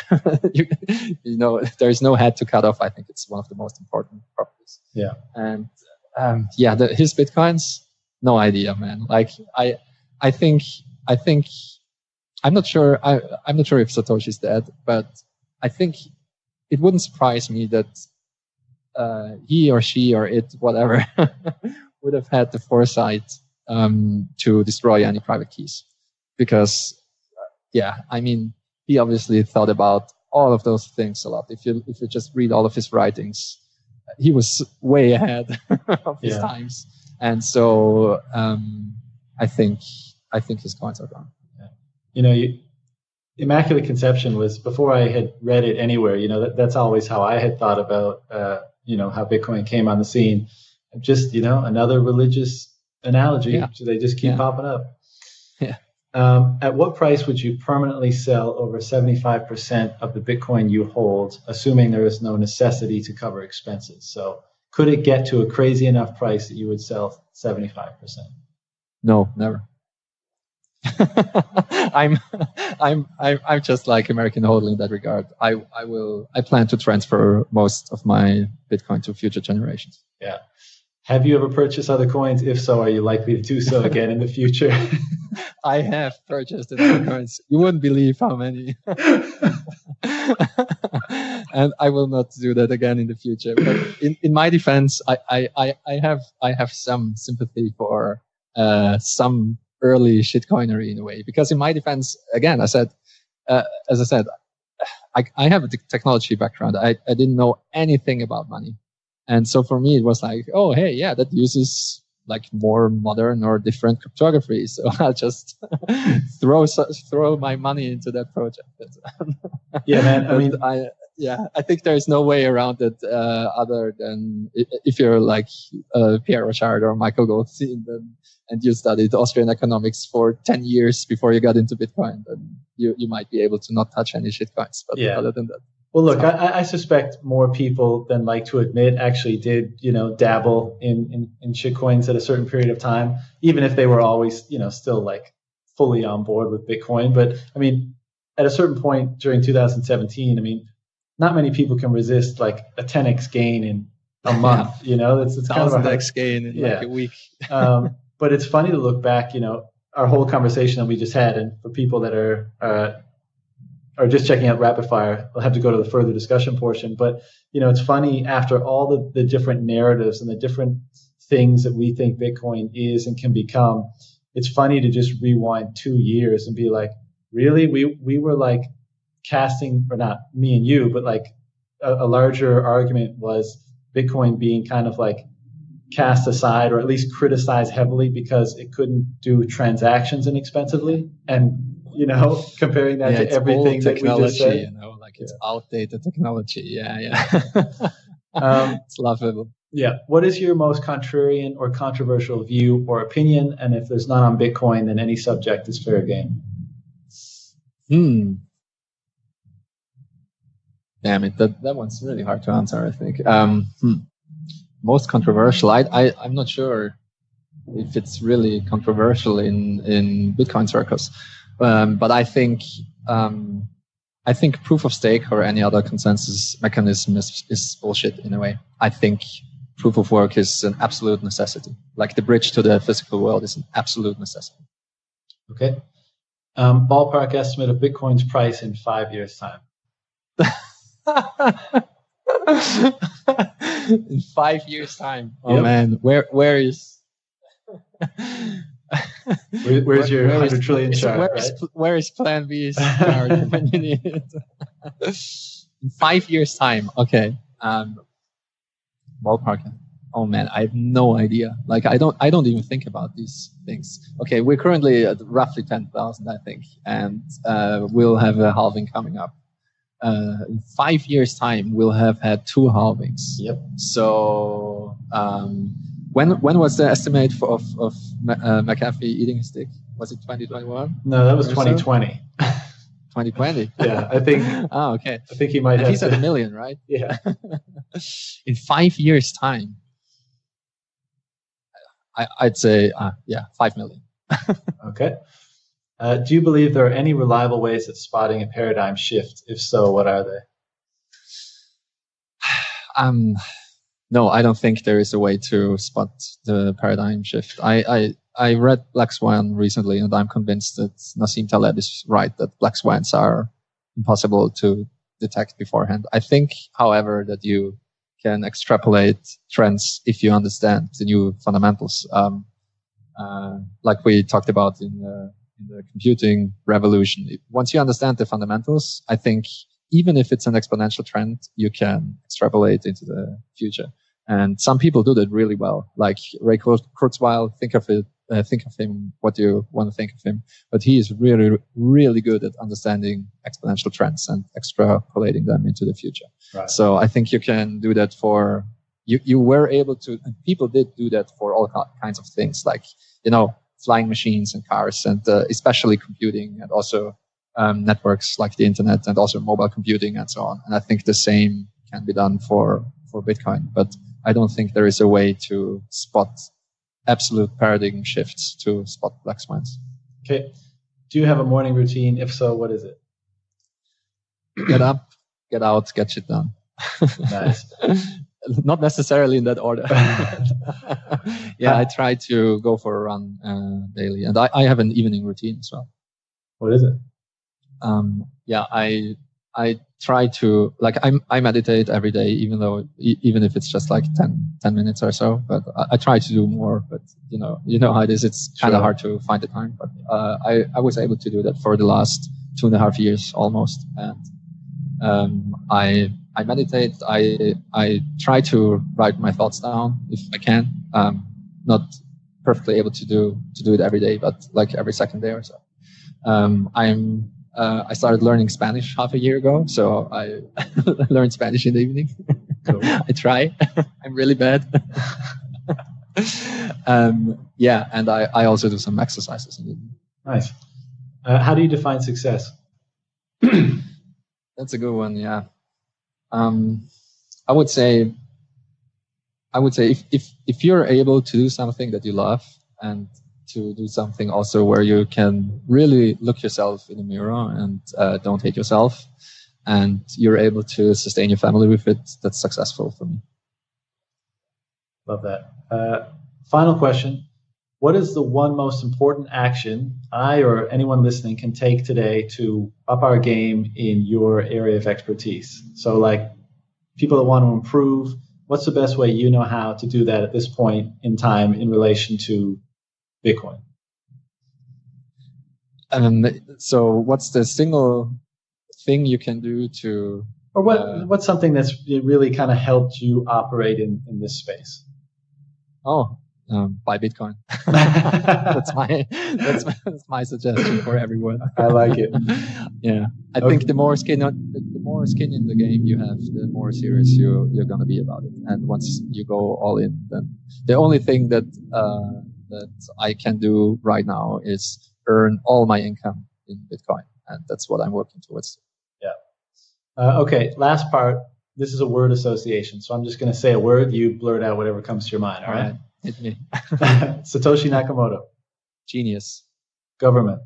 there's no head to cut off. I think it's one of the most important properties. Yeah. And his Bitcoins, no idea, man. Like I think I'm not sure if Satoshi's dead, but I think it wouldn't surprise me that he or she or it, whatever, would have had the foresight to destroy any private keys. Because, he obviously thought about all of those things a lot. If you just read all of his writings, he was way ahead of his times. And so I think his coins are gone. Yeah. Immaculate Conception was, before I had read it anywhere, that's always how I had thought about, how Bitcoin came on the scene. Just, another religious analogy. Yeah. So they just keep popping up. Yeah. At what price would you permanently sell over 75% of the Bitcoin you hold, assuming there is no necessity to cover expenses? So could it get to a crazy enough price that you would sell 75%? No, never. I'm just like American Hodl in that regard. I plan to transfer most of my Bitcoin to future generations. Yeah. Have you ever purchased other coins? If so, are you likely to do so again in the future? I have purchased other coins. You wouldn't believe how many. And I will not do that again in the future. But in my defense, I have some sympathy for some early shitcoinery in a way, because in my defense, again, as I said, I have a technology background. I didn't know anything about money. And so for me, it was like, oh, hey, yeah, that uses like more modern or different cryptography. So I'll just throw my money into that project. Yeah, man. I think there's no way around it other than if you're like Pierre Rochard or Michael Goldstein, and you studied Austrian economics for 10 years before you got into Bitcoin, then you might be able to not touch any shitcoins. But other than that. Well, look, I suspect more people than like to admit actually did, dabble in shitcoins at a certain period of time, even if they were always, still like fully on board with Bitcoin. But I mean, at a certain point during 2017, I mean, not many people can resist like a 10x gain in a month. It's kind of a 1000x gain in like a week. But it's funny to look back, our whole conversation that we just had, and for people that are just checking out Rapid Fire, they'll have to go to the further discussion portion. But it's funny, after all the different narratives and the different things that we think Bitcoin is and can become, it's funny to just rewind 2 years and be like, really, we were like casting, or not me and you, but like a larger argument was Bitcoin being kind of like cast aside, or at least criticized heavily because it couldn't do transactions inexpensively. And comparing that to everything that we just said, it's outdated technology. It's laughable. Yeah. What is your most contrarian or controversial view or opinion? And if there's none on Bitcoin, then any subject is fair game. Damn it, that one's really hard to answer, I think. Most controversial, I'm not sure if it's really controversial in Bitcoin circles. But I think proof of stake or any other consensus mechanism is bullshit in a way. I think proof of work is an absolute necessity. Like the bridge to the physical world is an absolute necessity. Okay. Ballpark estimate of Bitcoin's price in 5 years' time. In 5 years' time. Oh man, where is? Where's your 100 trillion chart? Where is Plan B when you need it? In 5 years' time, okay. Ballpark. Oh man, I have no idea. Like I don't even think about these things. Okay, we're currently at roughly 10,000, I think, and we'll have a halving coming up. In 5 years' time, we'll have had 2 halvings. Yep. So. When was the estimate of McAfee eating his dick? Was it 2021? No, that was 2020. 2020. Yeah, I think. Oh, okay. I think he might have. He's at $1 million, right? Yeah. In 5 years' time, I'd say 5 million. Okay. Do you believe there are any reliable ways at spotting a paradigm shift? If so, what are they? No, I don't think there is a way to spot the paradigm shift. I read Black Swan recently, and I'm convinced that Nassim Taleb is right, that black swans are impossible to detect beforehand. I think, however, that you can extrapolate trends if you understand the new fundamentals, like we talked about in the computing revolution. Once you understand the fundamentals, I think even if it's an exponential trend, you can extrapolate into the future. And some people do that really well. Like Ray Kurzweil, think of him, what you want to think of him. But he is really, really good at understanding exponential trends and extrapolating them into the future. Right. So I think you can do that for, you were able to, and people did do that for all kinds of things, like, flying machines and cars, and especially computing, and also networks like the internet, and also mobile computing and so on. And I think the same can be done for Bitcoin, but I don't think there is a way to spot absolute paradigm shifts, to spot black swans. Okay. Do you have a morning routine? If so, what is it? Get up, get out, get shit done. Nice. Not necessarily in that order. Yeah, I try to go for a run daily, and I have an evening routine as well. What is it? I try to, like, I meditate every day, even if it's just like 10 minutes or so, but I try to do more. But you know how it is. It's kind of hard to find the time, but I was able to do that for the last 2.5 years almost. And I meditate. I try to write my thoughts down if I can. Not perfectly able to do it every day, but like every second day or so. I started learning Spanish half a year ago, so I learned Spanish in the evening. Cool. I try. I'm really bad. And I also do some exercises in the evening. Nice. How do you define success? That's a good one, yeah. I would say if you're able to do something that you love and to do something also where you can really look yourself in the mirror and don't hate yourself, and you're able to sustain your family with it, that's successful for me. Love that. Final question. What is the one most important action I or anyone listening can take today to up our game in your area of expertise? So like people that want to improve, what's the best way you know how to do that at this point in time in relation to Bitcoin? So what's the single thing you can do to... Or what's something that's really kind of helped you operate in this space? Buy Bitcoin. that's my suggestion for everyone. I like it. Yeah, I think the more skin in the game you have, the more serious you're gonna be about it. And once you go all in, then the only thing that I can do right now is earn all my income in Bitcoin, and that's what I'm working towards. Yeah. Okay. Last part. This is a word association, so I'm just going to say a word. You blurt out whatever comes to your mind. All right. Hit me. Satoshi Nakamoto. Genius. Government.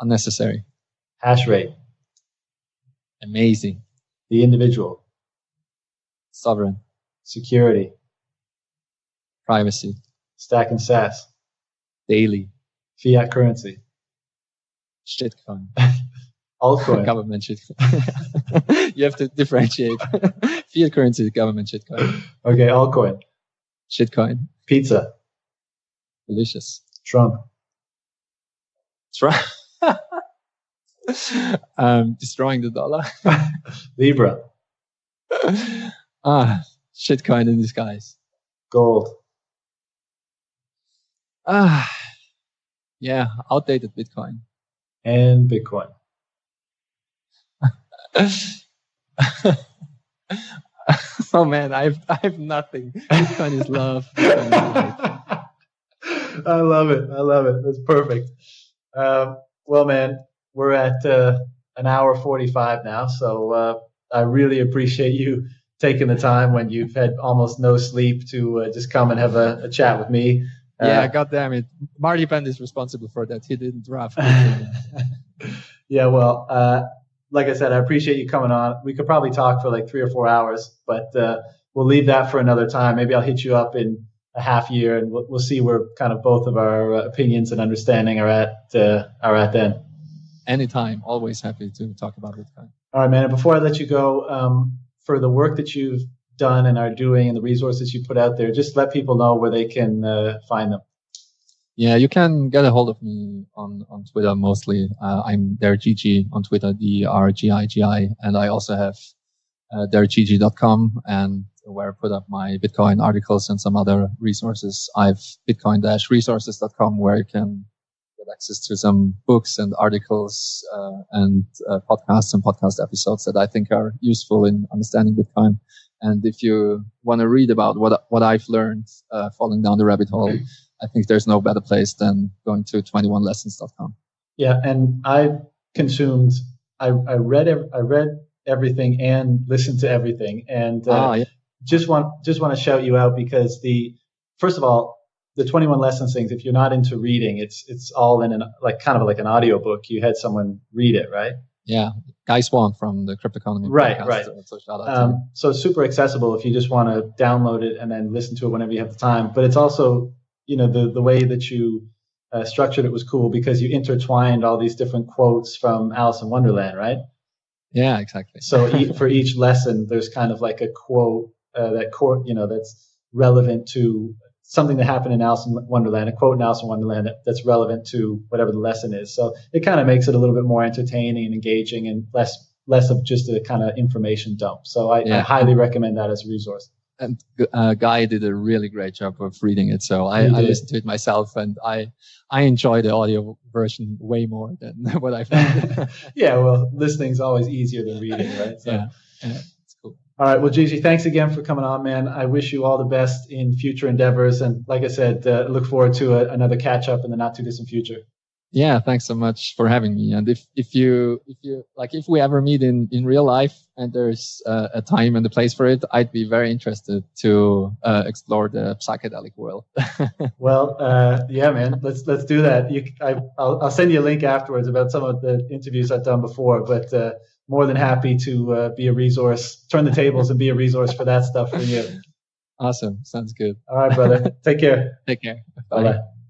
Unnecessary. Hash rate. Amazing. The individual. Sovereign. Security. Privacy. Stack and SAS. Daily. Fiat currency. Shitcoin. Altcoin. Government shitcoin. You have to differentiate. Fiat currency, government shitcoin. Okay, altcoin. Shitcoin. Pizza. Delicious. Trump. Destroying the dollar. Libra. Shitcoin in disguise. Gold. Yeah, outdated Bitcoin. And Bitcoin. Oh man, I have nothing. Bitcoin is love. Bitcoin is life. I love it. That's perfect. Well, man, we're at an hour 45 now, so I really appreciate you taking the time when you've had almost no sleep to just come and have a chat with me. Yeah, God damn it. Marty Bend is responsible for that. He didn't draft. Yeah, well, like I said, I appreciate you coming on. We could probably talk for like 3 or 4 hours, but we'll leave that for another time. Maybe I'll hit you up in a half year, and we'll see where kind of both of our opinions and understanding are at then. Anytime. Always happy to talk about Bitcoin. All right, man. And before I let you go, for the work that you've done and are doing and the resources you put out there, just let people know where they can find them. Yeah, you can get a hold of me on Twitter mostly. I'm DerGigi on Twitter, DerGigi, and I also have DerGigi.com, and where I put up my Bitcoin articles and some other resources. I've bitcoin-resources.com, where you can get access to some books and articles and podcasts and podcast episodes that I think are useful in understanding Bitcoin. And if you want to read about what I've learned falling down the rabbit hole, I think there's no better place than going to 21lessons.com. Yeah, and I read everything and listened to everything, and just want to shout you out because first of all, the 21 Lessons things, if you're not into reading, it's all in kind of like an audio book. You had someone read it, right? Yeah, Guy Swan from the Crypto Economy podcast. Right. So shout out to him. So it's super accessible if you just want to download it and then listen to it whenever you have the time. But it's also, the way that you structured it was cool because you intertwined all these different quotes from Alice in Wonderland, right? Yeah, exactly. So for each lesson, there's kind of like a quote that's relevant to something that happened in Alice in Wonderland, a quote in Alice in Wonderland that's relevant to whatever the lesson is. So it kind of makes it a little bit more entertaining and engaging and less of just a kind of information dump. So I highly recommend that as a resource. And Guy did a really great job of reading it. So I listened to it myself, and I enjoy the audio version way more than what I found. Yeah, well, listening is always easier than reading, right? So, yeah, it's cool. All right, well, Gigi, thanks again for coming on, man. I wish you all the best in future endeavors. And like I said, look forward to another catch-up in the not-too-distant future. Yeah, thanks so much for having me. And if you like, if we ever meet in real life and there's a time and a place for it, I'd be very interested to explore the psychedelic world. Well, yeah, man, let's do that. I'll send you a link afterwards about some of the interviews I've done before, but more than happy to be a resource, turn the tables and be a resource for that stuff for you. Awesome. Sounds good. All right, brother. Take care. Take care. Bye-bye.